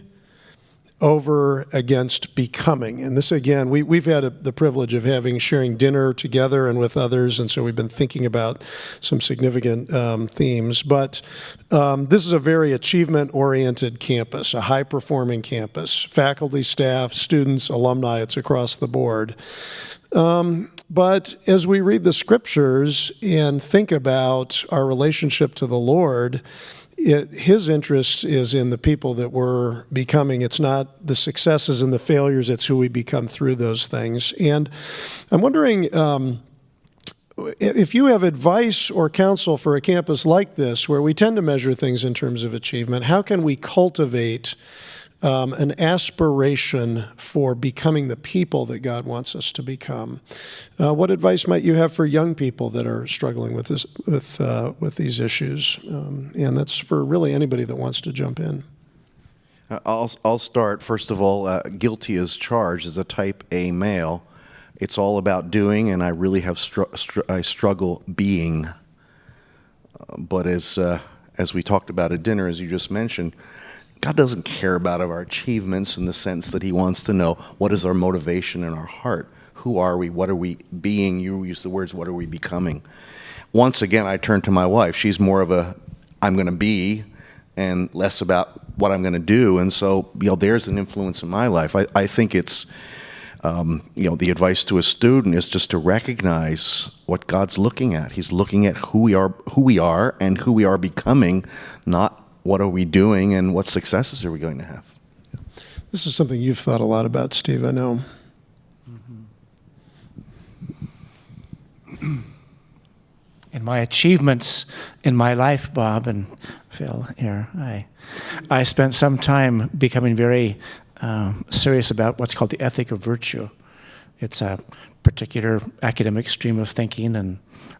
B: over against becoming. And this, again, we've had the privilege of sharing dinner together and with others, and so we've been thinking about some significant themes. But this is a very achievement-oriented campus, a high-performing campus. Faculty, staff, students, alumni, it's across the board. But as we read the scriptures and think about our relationship to the Lord, His interest is in the people that we're becoming. It's not the successes and the failures, it's who we become through those things. And I'm wondering if you have advice or counsel for a campus like this, where we tend to measure things in terms of achievement. How can we cultivate an aspiration for becoming the people that God wants us to become? What advice might you have for young people that are struggling with this, with these issues? And that's for really anybody that wants to jump in.
C: I'll start. First of all, guilty as charged as a type A male. It's all about doing, and I really have I struggle being. But as we talked about at dinner, as you just mentioned, God doesn't care about our achievements in the sense that He wants to know what is our motivation in our heart. Who are we? What are we being? You use the words, what are we becoming? Once again, I turn to my wife. She's more of a, I'm going to be, and less about what I'm going to do. And so, there's an influence in my life. I think it's, the advice to a student is just to recognize what God's looking at. He's looking at who we are and who we are becoming, not what are we doing and what successes are we going to have.
B: This is something you've thought a lot about, Steve, I know.
E: In my achievements in my life, Bob and Phil, here, I spent some time becoming very serious about what's called the ethic of virtue. It's a particular academic stream of thinking, and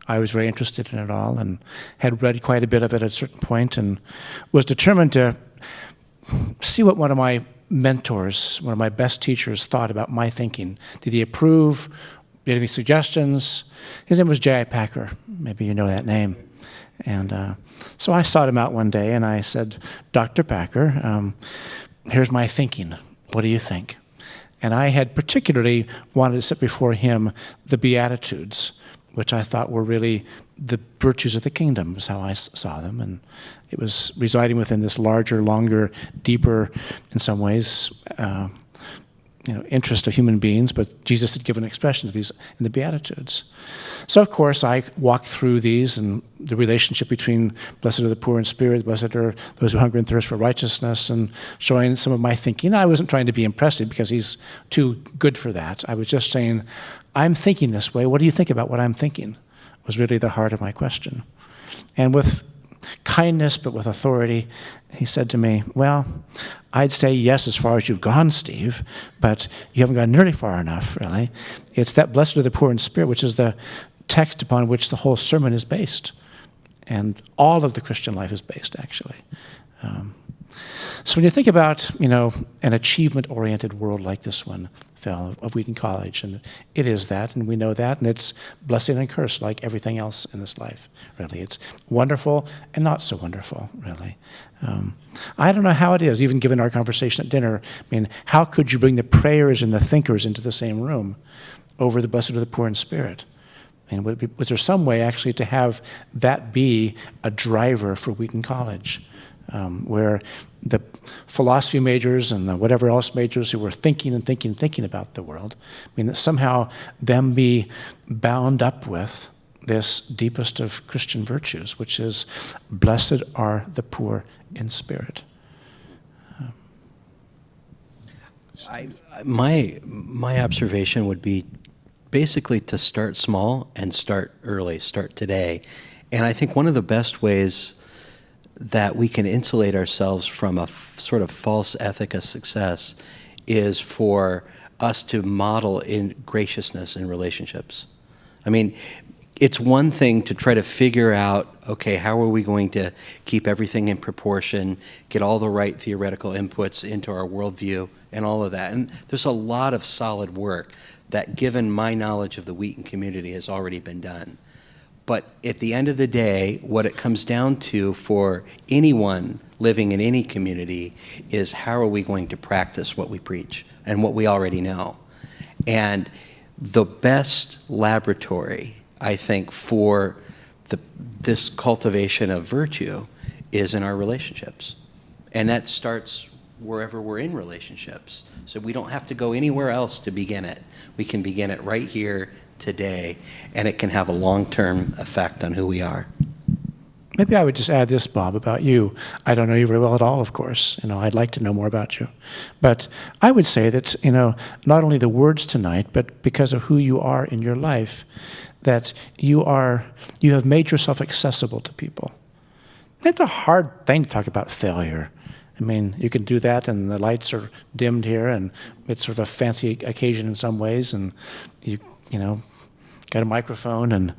E: I was very interested in it all and had read quite a bit of it at a certain point and was determined to see what one of my mentors, one of my best teachers, thought about my thinking. Did he approve? Did he have any suggestions? His name was J.I. Packer. Maybe you know that name. And so I sought him out one day and I said, Dr. Packer, here's my thinking. What do you think? And I had particularly wanted to set before him the Beatitudes, which I thought were really the virtues of the kingdom, is how I saw them. And it was residing within this larger, longer, deeper, in some ways, interest of human beings, but Jesus had given expression to these in the Beatitudes. So, of course, I walked through these and the relationship between blessed are the poor in spirit, blessed are those who hunger and thirst for righteousness, and showing some of my thinking. I wasn't trying to be impressive because he's too good for that. I was just saying, I'm thinking this way. What do you think about what I'm thinking? Was really the heart of my question. And with kindness, but with authority, he said to me, well, I'd say yes as far as you've gone, Steve, but you haven't gone nearly far enough, really. It's that blessed are the poor in spirit, which is the text upon which the whole sermon is based. And all of the Christian life is based, actually. So when you think about, an achievement-oriented world like this one, Phil, of Wheaton College, and it is that, and we know that, and it's blessing and curse like everything else in this life, really. It's wonderful and not so wonderful, really. I don't know how it is, even given our conversation at dinner. How could you bring the prayers and the thinkers into the same room over the blessed are the poor in spirit? Was there some way actually to have that be a driver for Wheaton College? Where the philosophy majors and the whatever else majors who were thinking about the world, that somehow them be bound up with this deepest of Christian virtues, which is, blessed are the poor in spirit.
D: My observation would be basically to start small and start early, start today. And I think one of the best ways that we can insulate ourselves from a sort of false ethic of success is for us to model in graciousness in relationships. It's one thing to try to figure out, okay, how are we going to keep everything in proportion, get all the right theoretical inputs into our worldview and all of that. And there's a lot of solid work that, given my knowledge of the Wheaton community, has already been done. But at the end of the day, what it comes down to for anyone living in any community is, how are we going to practice what we preach and what we already know? And the best laboratory, I think, for this cultivation of virtue is in our relationships. And that starts wherever we're in relationships. So we don't have to go anywhere else to begin it. We can begin it right here today, and it can have a long-term effect on who we are.
E: Maybe I would just add this, Bob, about you. I don't know you very well at all, of course. I'd like to know more about you. But I would say that, not only the words tonight, but because of who you are in your life, that you have made yourself accessible to people. It's a hard thing to talk about failure. You can do that, and the lights are dimmed here, and it's sort of a fancy occasion in some ways, and you got a microphone, and,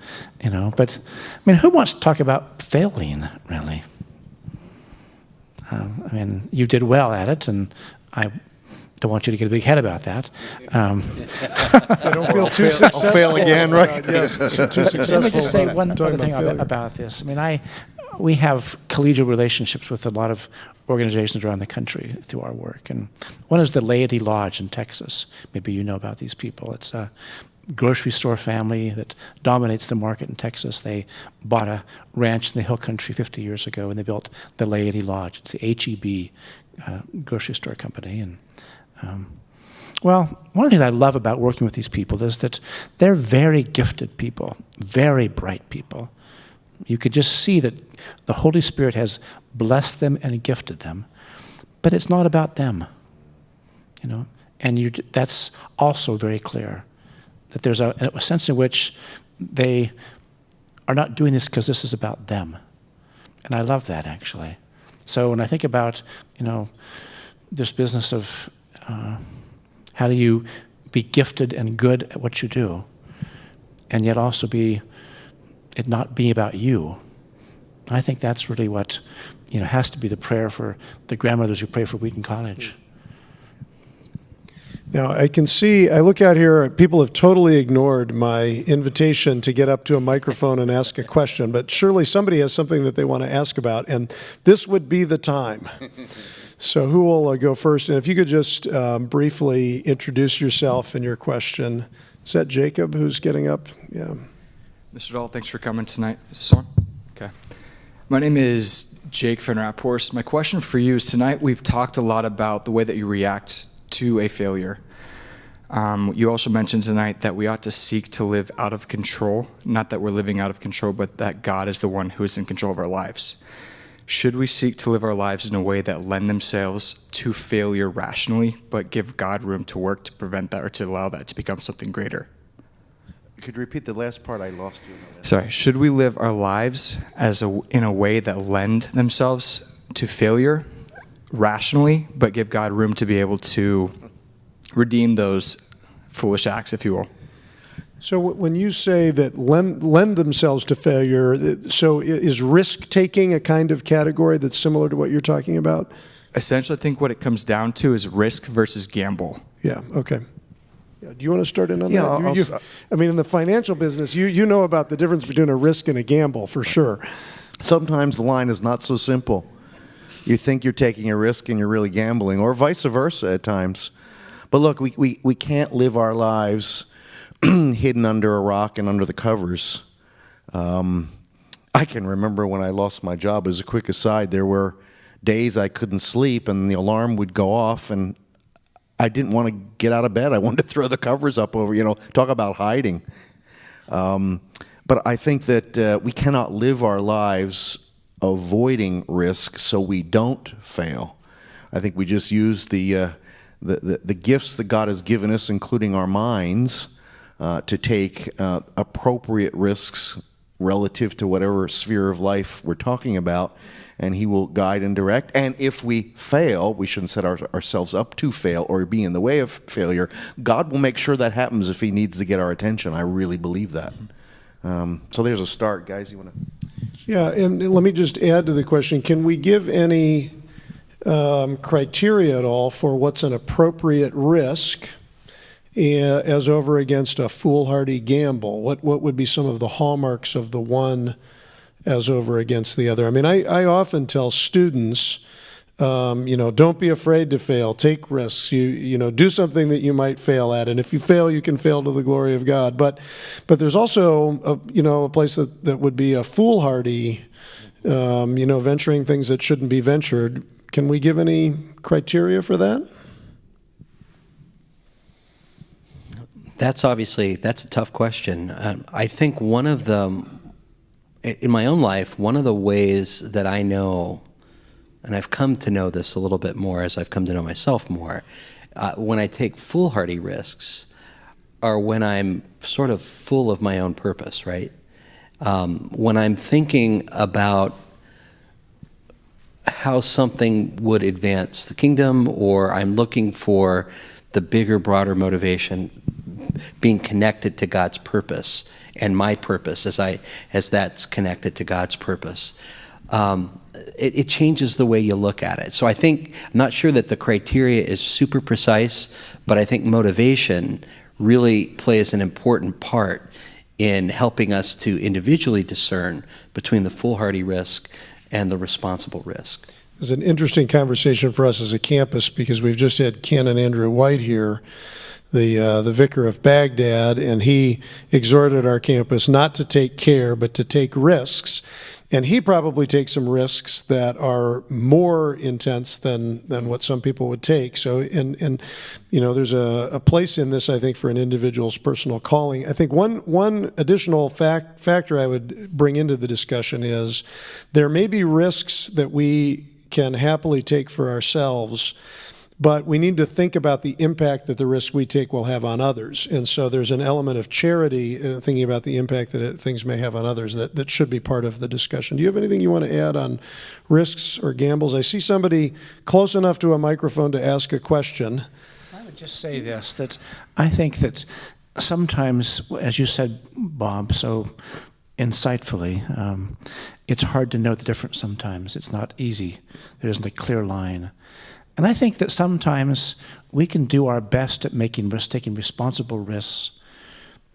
E: but, who wants to talk about failing, really? You did well at it, and I don't want you to get a big head about that.
B: I don't feel too successful.
C: I'll fail again, right?
B: Yes, too successful.
E: Let me just say one
B: talking
E: other thing about this. We have collegial relationships with a lot of organizations around the country through our work. And one is the Laity Lodge in Texas. Maybe you know about these people. It's a grocery store family that dominates the market in Texas. They bought a ranch in the hill country 50 years ago, and they built the Laity Lodge. It's the HEB grocery store company. And one of the things I love about working with these people is that they're very gifted people, very bright people. You could just see that the Holy Spirit has blessed them and gifted them, but it's not about them, and that's also very clear, that there's a sense in which they are not doing this because this is about them, and I love that, actually. So when I think about, this business of how do you be gifted and good at what you do, and yet also it not be about you. I think that's really what has to be the prayer for the grandmothers who pray for Wheaton College.
B: Now, I look out here, people have totally ignored my invitation to get up to a microphone and ask a question, but surely somebody has something that they want to ask about, and this would be the time. So who will go first? And if you could just briefly introduce yourself and your question. Is that Jacob who's getting up? Yeah.
F: Mr. Dahl, thanks for coming tonight. Is this on? Okay. My name is Jake Van Rapphorst. My question for you is, tonight we've talked a lot about the way that you react to a failure. You also mentioned tonight that we ought to seek to live out of control, not that we're living out of control, but that God is the one who is in control of our lives. Should we seek to live our lives in a way that lend themselves to failure rationally, but give God room to work to prevent that or to allow that to become something greater?
C: Could you repeat the last part? I lost you.
F: Sorry. Should we live our lives in a way that lend themselves to failure rationally, but give God room to be able to redeem those foolish acts, if you will?
B: So when you say that lend themselves to failure, so is risk-taking a kind of category that's similar to what you're talking about?
F: Essentially, I think what it comes down to is risk versus gamble.
B: Yeah, okay. Yeah, do you want to start in on
C: Yeah,
B: that? I mean, in the financial business, you know about the difference between a risk and a gamble, for sure.
C: Sometimes the line is not so simple. You think you're taking a risk and you're really gambling, or vice versa at times. But look, we can't live our lives hidden under a rock and under the covers. I can remember when I lost my job, as a quick aside, there were days I couldn't sleep and the alarm would go off and I didn't want to get out of bed. I wanted to throw the covers up over, talk about hiding. But I think that we cannot live our lives avoiding risk so we don't fail. I think we just use the gifts that God has given us, including our minds, to take appropriate risks relative to whatever sphere of life we're talking about, and He will guide and direct. And if we fail, we shouldn't set ourselves up to fail or be in the way of failure. God will make sure that happens if He needs to get our attention. I really believe that. So there's a start. Guys, you want to?
B: Yeah, and let me just add to the question. Can we give any criteria at all for what's an appropriate risk as over against a foolhardy gamble? What would be some of the hallmarks of the one as over against the other? I mean, I often tell students, don't be afraid to fail. Take risks. Do something that you might fail at, and if you fail, you can fail to the glory of God. But there's also a place that would be a foolhardy, venturing things that shouldn't be ventured. Can we give any criteria for that?
D: That's a tough question. I think in my own life, one of the ways that I know, and I've come to know this a little bit more as I've come to know myself more, when I take foolhardy risks are when I'm sort of full of my own purpose, right? When I'm thinking about how something would advance the kingdom, or I'm looking for the bigger, broader motivation, being connected to God's purpose and my purpose as that's connected to God's purpose. It changes the way you look at it. So I'm not sure that the criteria is super precise, but I think motivation really plays an important part in helping us to individually discern between the foolhardy risk and the responsible risk.
B: It's an interesting conversation for us as a campus because we've just had Ken and Andrew White here, the vicar of Baghdad, and he exhorted our campus not to take care, but to take risks. And he probably takes some risks that are more intense than what some people would take. So, and there's a place in this, I think, for an individual's personal calling. I think one additional factor I would bring into the discussion is there may be risks that we can happily take for ourselves, but we need to think about the impact that the risk we take will have on others. And so there's an element of charity thinking about the impact that things may have on others that should be part of the discussion. Do you have anything you want to add on risks or gambles? I see somebody close enough to a microphone to ask a question.
E: I would just say this, that I think that sometimes, as you said, Bob, so insightfully, it's hard to know the difference sometimes. It's not easy. There isn't a clear line. And I think that sometimes we can do our best at taking responsible risks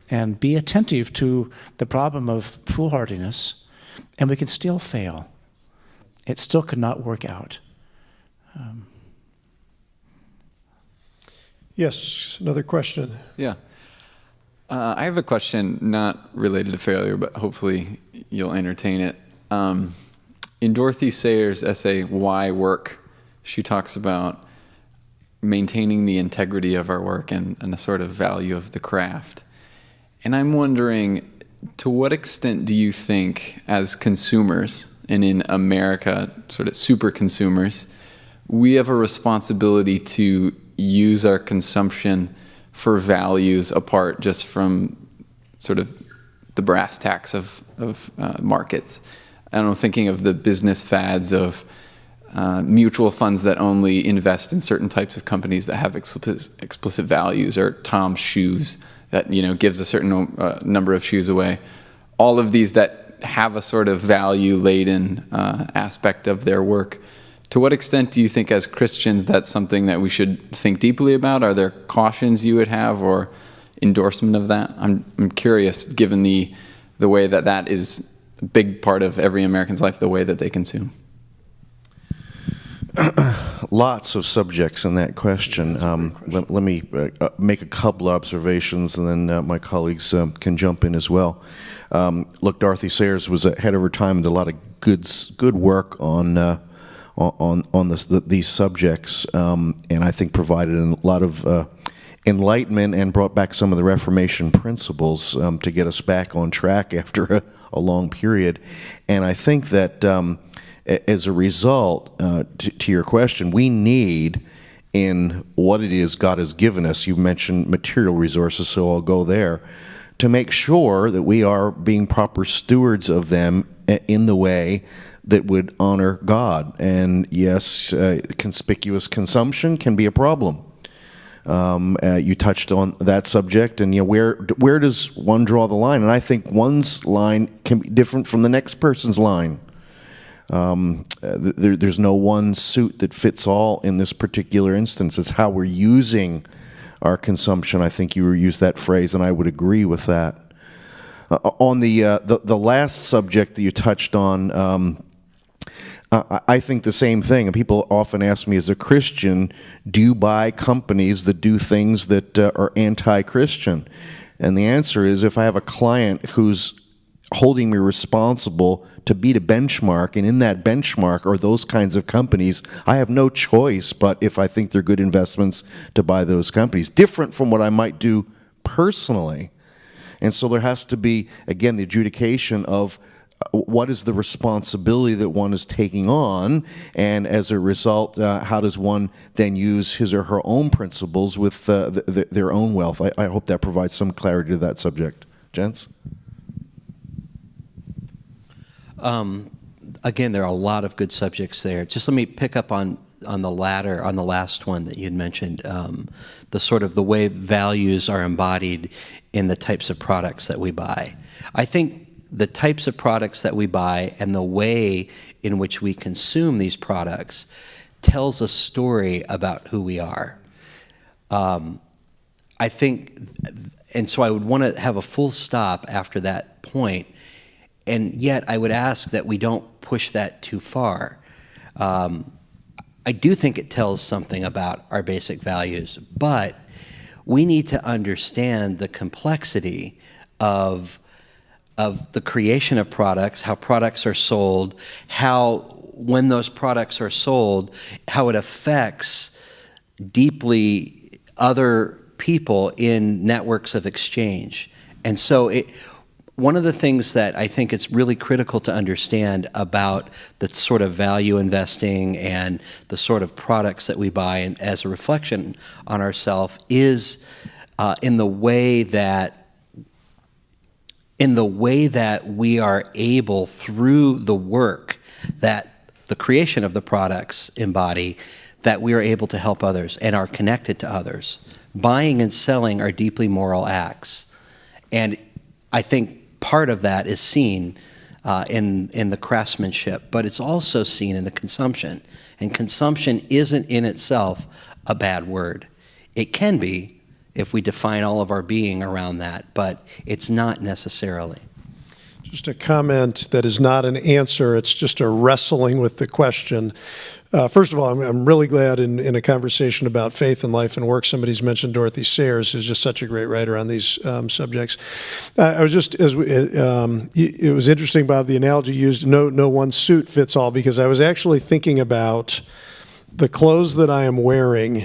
E: and be attentive to the problem of foolhardiness, and we can still fail. It still could not work out.
B: Yes, another question.
G: Yeah. I have a question not related to failure, but hopefully you'll entertain it. In Dorothy Sayers' essay, Why Work?, she talks about maintaining the integrity of our work and the sort of value of the craft. And I'm wondering, to what extent do you think, as consumers, and in America, sort of super consumers, we have a responsibility to use our consumption for values apart just from sort of the brass tacks of markets? I don't know, thinking of the business fads of mutual funds that only invest in certain types of companies that have explicit values, or Tom's shoes that gives a certain number of shoes away. All of these that have a sort of value-laden aspect of their work. To what extent do you think as Christians that's something that we should think deeply about? Are there cautions you would have or endorsement of that? I'm curious, given the way that is a big part of every American's life, the way that they consume.
C: Lots of subjects in that question. Let me make a couple observations, and then my colleagues can jump in as well. Look, Dorothy Sayers was ahead of her time and did a lot of good work on these subjects, and I think provided a lot of enlightenment and brought back some of the Reformation principles to get us back on track after a long period. And I think that as a result, to your question, we need in what it is God has given us, you mentioned material resources, so I'll go there, to make sure that we are being proper stewards of them in the way that would honor God. And yes, conspicuous consumption can be a problem. You touched on that subject, and where does one draw the line? And I think one's line can be different from the next person's line. There's no one suit that fits all in this particular instance. It's how we're using our consumption. I think you used that phrase, and I would agree with that. On the last subject that you touched on, I think the same thing. And people often ask me, as a Christian, do you buy companies that do things that are anti-Christian? And the answer is, if I have a client who's holding me responsible to beat a benchmark, and in that benchmark are those kinds of companies, I have no choice but, if I think they're good investments, to buy those companies. Different from what I might do personally. And so there has to be, again, the adjudication of what is the responsibility that one is taking on, and as a result, how does one then use his or her own principles with their own wealth? I hope that provides some clarity to that subject. Gents?
D: Again, there are a lot of good subjects there. Just let me pick up on the last one that you had mentioned, the sort of the way values are embodied in the types of products that we buy. I think the types of products that we buy and the way in which we consume these products tells a story about who we are. I think, and so I would want to have a full stop after that point, and yet I would ask that we don't push that too far. I do think it tells something about our basic values, but we need to understand the complexity of the creation of products, how products are sold, how, when those products are sold, how it affects deeply other people in networks of exchange. And so one of the things that I think it's really critical to understand about the sort of value investing and the sort of products that we buy, and as a reflection on ourselves, is in the way that we are able, through the work that the creation of the products embody, that we are able to help others and are connected to others. Buying and selling are deeply moral acts. And I think part of that is seen in the craftsmanship, but it's also seen in the consumption. And consumption isn't in itself a bad word. It can be, if we define all of our being around that, but it's not necessarily.
B: Just a comment that is not an answer, it's just a wrestling with the question. First of all, I'm really glad in a conversation about faith and life and work, somebody's mentioned Dorothy Sayers, who's just such a great writer on these subjects. I was just, it was interesting, Bob, the analogy used, no one suit fits all, because I was actually thinking about the clothes that I am wearing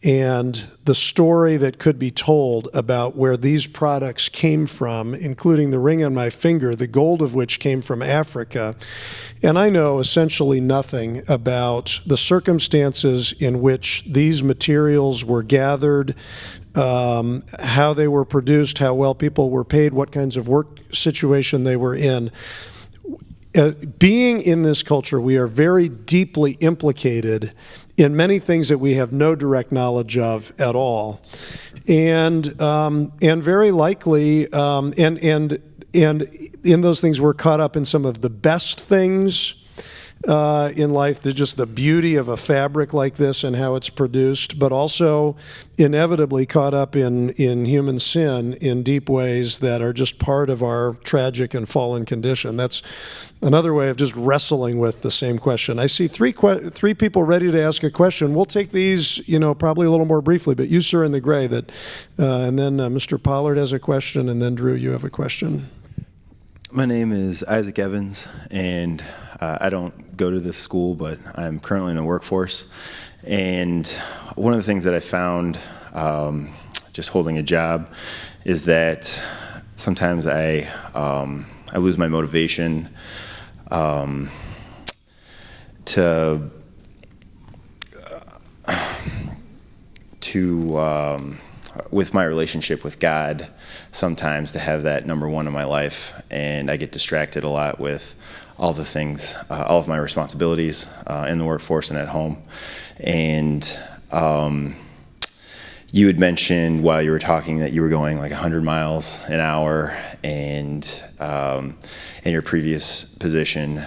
B: and the story that could be told about where these products came from, including the ring on my finger, the gold of which came from Africa. And I know essentially nothing about the circumstances in which these materials were gathered, how they were produced, how well people were paid, what kinds of work situation they were in. Being in this culture, we are very deeply implicated in many things that we have no direct knowledge of at all. and very likely, and in those things, we're caught up in some of the best things in life, just the beauty of a fabric like this and how it's produced, but also inevitably caught up in human sin in deep ways that are just part of our tragic and fallen condition. That's another way of just wrestling with the same question. I see three people ready to ask a question. We'll take these, probably a little more briefly, but you, sir, in the gray, and then Mr. Pollard has a question, and then Drew, you have a question.
H: My name is Isaac Evans, and I don't go to this school, but I'm currently in the workforce. And one of the things that I found just holding a job is that sometimes I lose my motivation with my relationship with God, sometimes to have that number one in my life, and I get distracted a lot with all the things, all of my responsibilities in the workforce and at home. And you had mentioned while you were talking that you were going like 100 miles an hour, and in your previous position,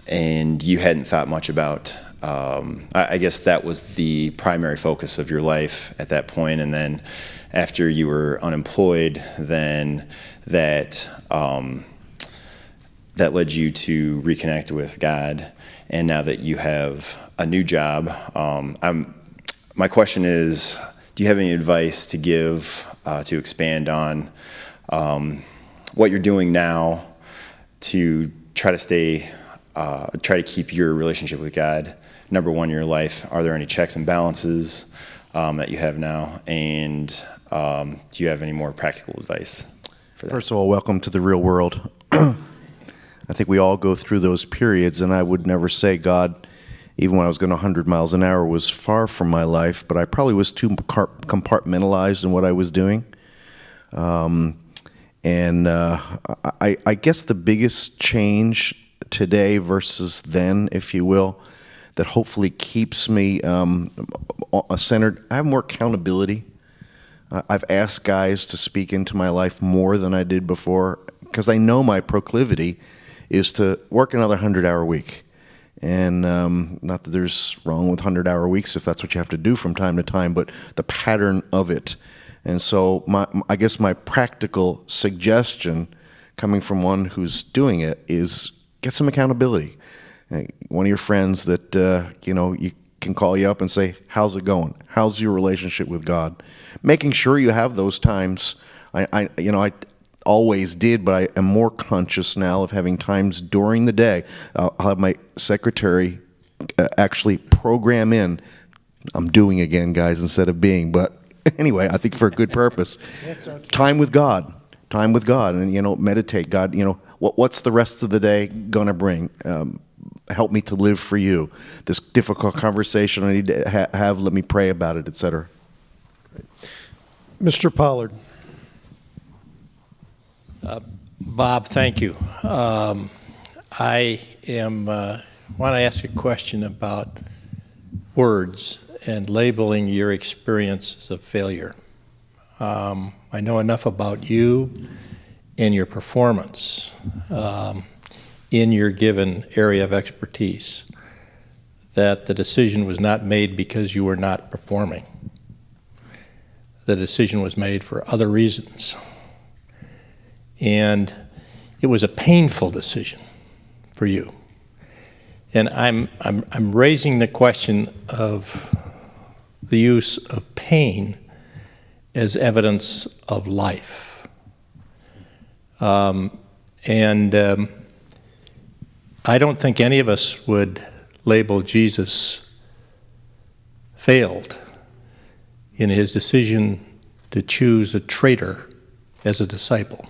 H: and you hadn't thought much about, I guess that was the primary focus of your life at that point, and then after you were unemployed, then that led you to reconnect with God. And now that you have a new job, my question is, do you have any advice to give to expand on what you're doing now to try to keep your relationship with God number one in your life? Are there any checks and balances that you have now? And do you have any more practical advice for that?
C: First of all, welcome to the real world. I think we all go through those periods, and I would never say God, even when I was going 100 miles an hour, was far from my life, but I probably was too compartmentalized in what I was doing. I guess the biggest change today versus then, if you will, that hopefully keeps me centered, I have more accountability. I've asked guys to speak into my life more than I did before, because I know my proclivity is to work another 100-hour week. And not that there's wrong with 100-hour weeks if that's what you have to do from time to time, but the pattern of it. And so I guess my practical suggestion, coming from one who's doing it, is get some accountability. One of your friends that you can call you up and say, how's it going? How's your relationship with God? Making sure you have those times. I always did, but I am more conscious now of having times during the day. I'll have my secretary actually program in, I'm doing again, guys, instead of being, but anyway, I think for a good purpose. Time with God, and meditate. God, what's the rest of the day gonna bring? Help me to live for you. This difficult conversation I need to have, let me pray about it, etc.
B: Mr. Pollard.
I: Bob, thank you. I want to ask a question about words and labeling your experiences of failure. I know enough about you and your performance in your given area of expertise that the decision was not made because you were not performing. The decision was made for other reasons. And it was a painful decision for you. And I'm raising the question of the use of pain as evidence of life. I don't think any of us would label Jesus failed in his decision to choose a traitor as a disciple.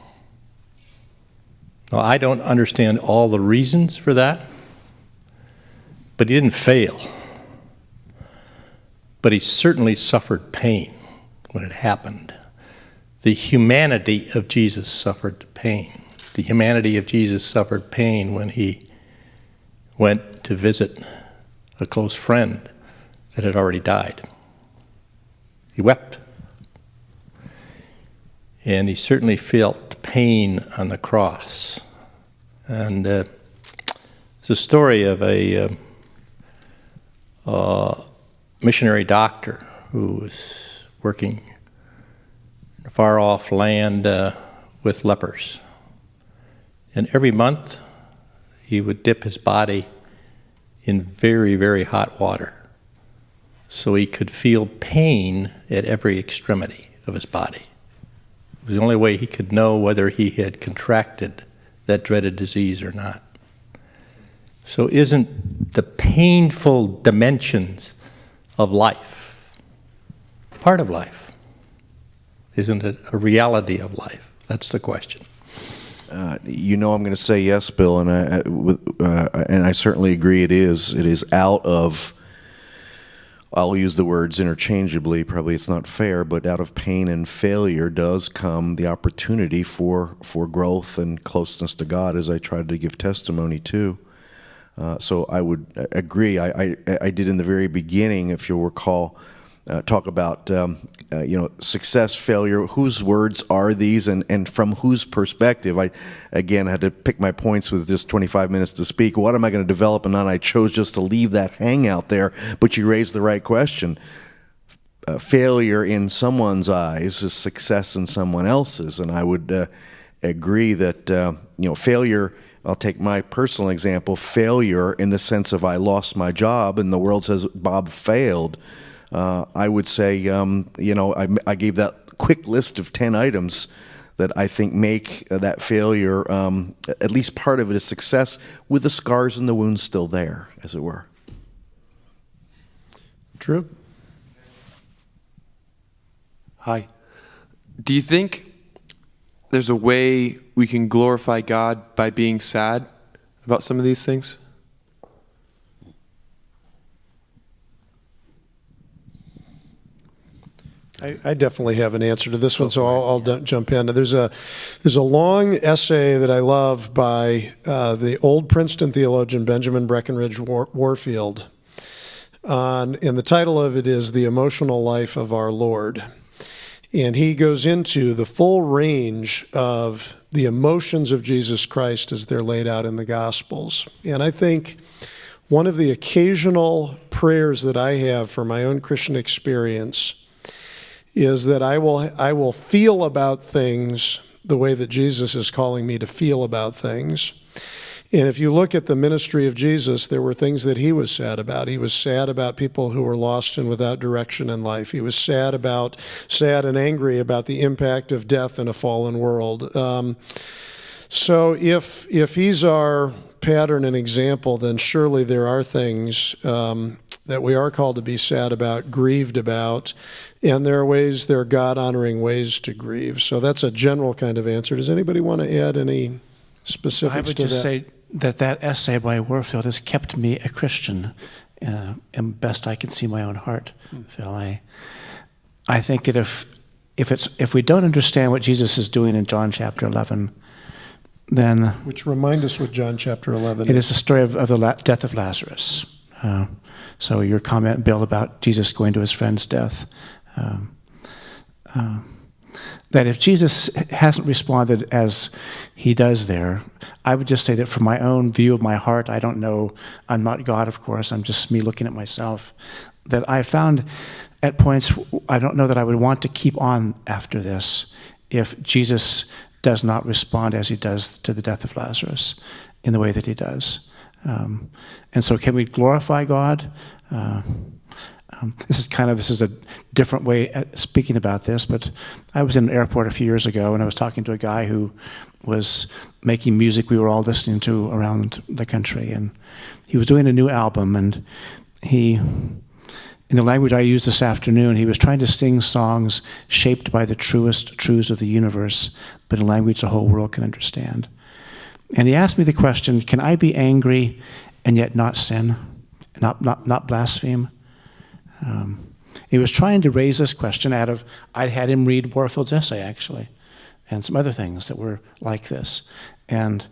I: Now, I don't understand all the reasons for that, but he didn't fail. But he certainly suffered pain when it happened. The humanity of Jesus suffered pain. The humanity of Jesus suffered pain when he went to visit a close friend that had already died. He wept. And he certainly felt pain on the cross. And it's a story of a missionary doctor who was working in a far-off land with lepers. And every month, he would dip his body in very, very hot water so he could feel pain at every extremity of his body. It was the only way he could know whether he had contracted that dreaded disease or not. So isn't the painful dimensions of life part of life? Isn't it a reality of life? That's the question.
C: You know I'm going to say yes, Bill, and I certainly agree it is. It is out of, I'll use the words interchangeably, probably it's not fair, but out of pain and failure does come the opportunity for growth and closeness to God, as I tried to give testimony to. So I would agree. I did in the very beginning, if you'll recall, talk about success, failure. Whose words are these, and from whose perspective? I again had to pick my points with just 25 minutes to speak. What am I going to develop? And then I chose just to leave that hang out there. But you raised the right question. Failure in someone's eyes is success in someone else's, and I would agree that failure. I'll take my personal example. Failure in the sense of I lost my job, and the world says Bob failed. I would say, I gave that quick list of 10 items that I think make that failure, at least part of it, a success, with the scars and the wounds still there, as it were.
B: Drew?
J: Hi. Do you think there's a way we can glorify God by being sad about some of these things?
B: I definitely have an answer to this one, so I'll jump in. There's a long essay that I love by the old Princeton theologian Benjamin Breckinridge Warfield, and the title of it is The Emotional Life of Our Lord. And he goes into the full range of the emotions of Jesus Christ as they're laid out in the Gospels. And I think one of the occasional prayers that I have for my own Christian experience is that I will feel about things the way that Jesus is calling me to feel about things. And if you look at the ministry of Jesus, there were things that he was sad about. He was sad about people who were lost and without direction in life. He was sad and angry about the impact of death in a fallen world. So if he's our pattern and example, then surely there are things that we are called to be sad about, grieved about, and there are God-honoring ways to grieve. So that's a general kind of answer. Does anybody want to add any specifics to that?
E: I would just say that essay by Warfield has kept me a Christian, and best I can see my own heart, Phil. I think that if we don't understand what Jesus is doing in John chapter 11, then...
B: Which remind us what John chapter 11 is.
E: It is the story of the death of Lazarus. So your comment, Bill, about Jesus going to his friend's death, that if Jesus hasn't responded as he does there, I would just say that from my own view of my heart, I don't know, I'm not God, of course, I'm just me looking at myself, that I found at points, I don't know that I would want to keep on after this if Jesus does not respond as he does to the death of Lazarus in the way that he does. And so can we glorify God? This is a different way at speaking about this, but I was in an airport a few years ago and I was talking to a guy who was making music we were all listening to around the country, and he was doing a new album, and in the language I used this afternoon, he was trying to sing songs shaped by the truest truths of the universe, but in language the whole world can understand. And he asked me the question, can I be angry and yet not sin, not blaspheme? He was trying to raise this question out of, I'd had him read Warfield's essay, actually, and some other things that were like this. And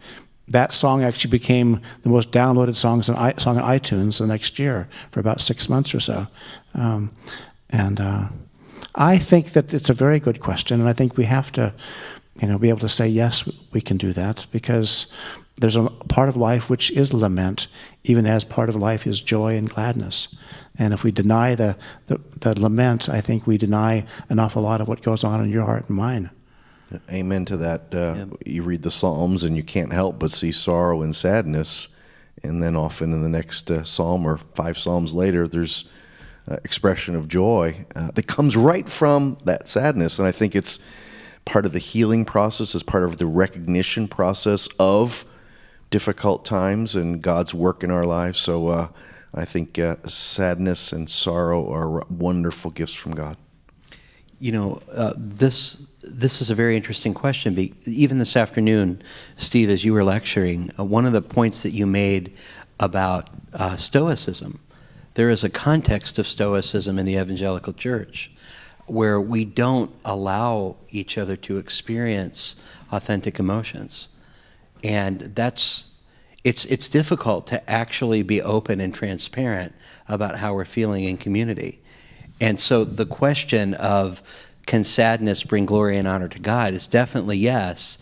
E: that song actually became the most downloaded song on iTunes the next year for about 6 months or so. I think that it's a very good question, and I think we have to, be able to say, yes, we can do that, because there's a part of life which is lament, even as part of life is joy and gladness. And if we deny the lament, I think we deny an awful lot of what goes on in your heart and mine.
C: Amen to that. You read the Psalms and you can't help but see sorrow and sadness. And then often in the next psalm or 5 psalms later, there's expression of joy that comes right from that sadness. And I think it's part of the healing process, as part of the recognition process of difficult times and God's work in our lives. So I think sadness and sorrow are wonderful gifts from God.
D: This is a very interesting question. Even this afternoon, Steve, as you were lecturing, one of the points that you made about Stoicism, there is a context of Stoicism in the evangelical church where we don't allow each other to experience authentic emotions. And it's difficult to actually be open and transparent about how we're feeling in community. And so the question of, can sadness bring glory and honor to God, is definitely yes.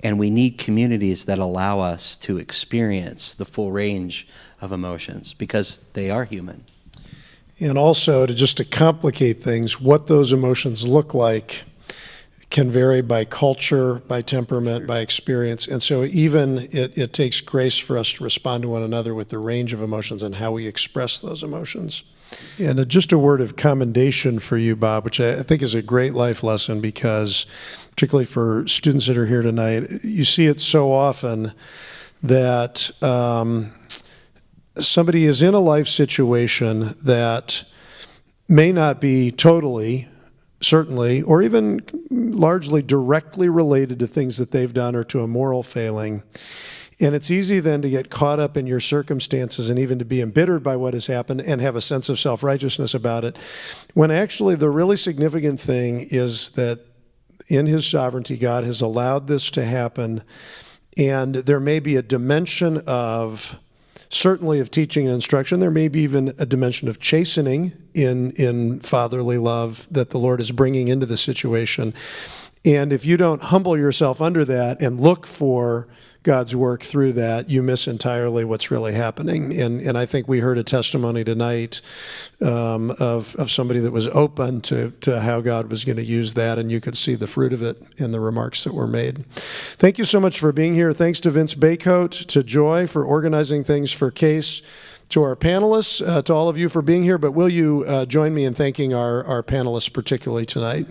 D: And we need communities that allow us to experience the full range of emotions, because they are human.
B: And also, to complicate things, what those emotions look like can vary by culture, by temperament, by experience. And so even it takes grace for us to respond to one another with the range of emotions and how we express those emotions. And just a word of commendation for you, Bob, which I think is a great life lesson, because particularly for students that are here tonight, you see it so often that somebody is in a life situation that may not be totally, certainly, or even largely directly related to things that they've done or to a moral failing. And it's easy then to get caught up in your circumstances and even to be embittered by what has happened and have a sense of self-righteousness about it, when actually the really significant thing is that in His sovereignty, God has allowed this to happen, and there may be a dimension of, certainly of teaching and instruction, there may be even a dimension of chastening in fatherly love that the Lord is bringing into the situation. And if you don't humble yourself under that and look for God's work through that, you miss entirely what's really happening. And I think we heard a testimony tonight of somebody that was open to how God was going to use that, and you could see the fruit of it in the remarks that were made. Thank you so much for being here. Thanks to Vince Baycoat, to Joy for organizing things for CACE, to our panelists, to all of you for being here. But will you join me in thanking our panelists particularly tonight?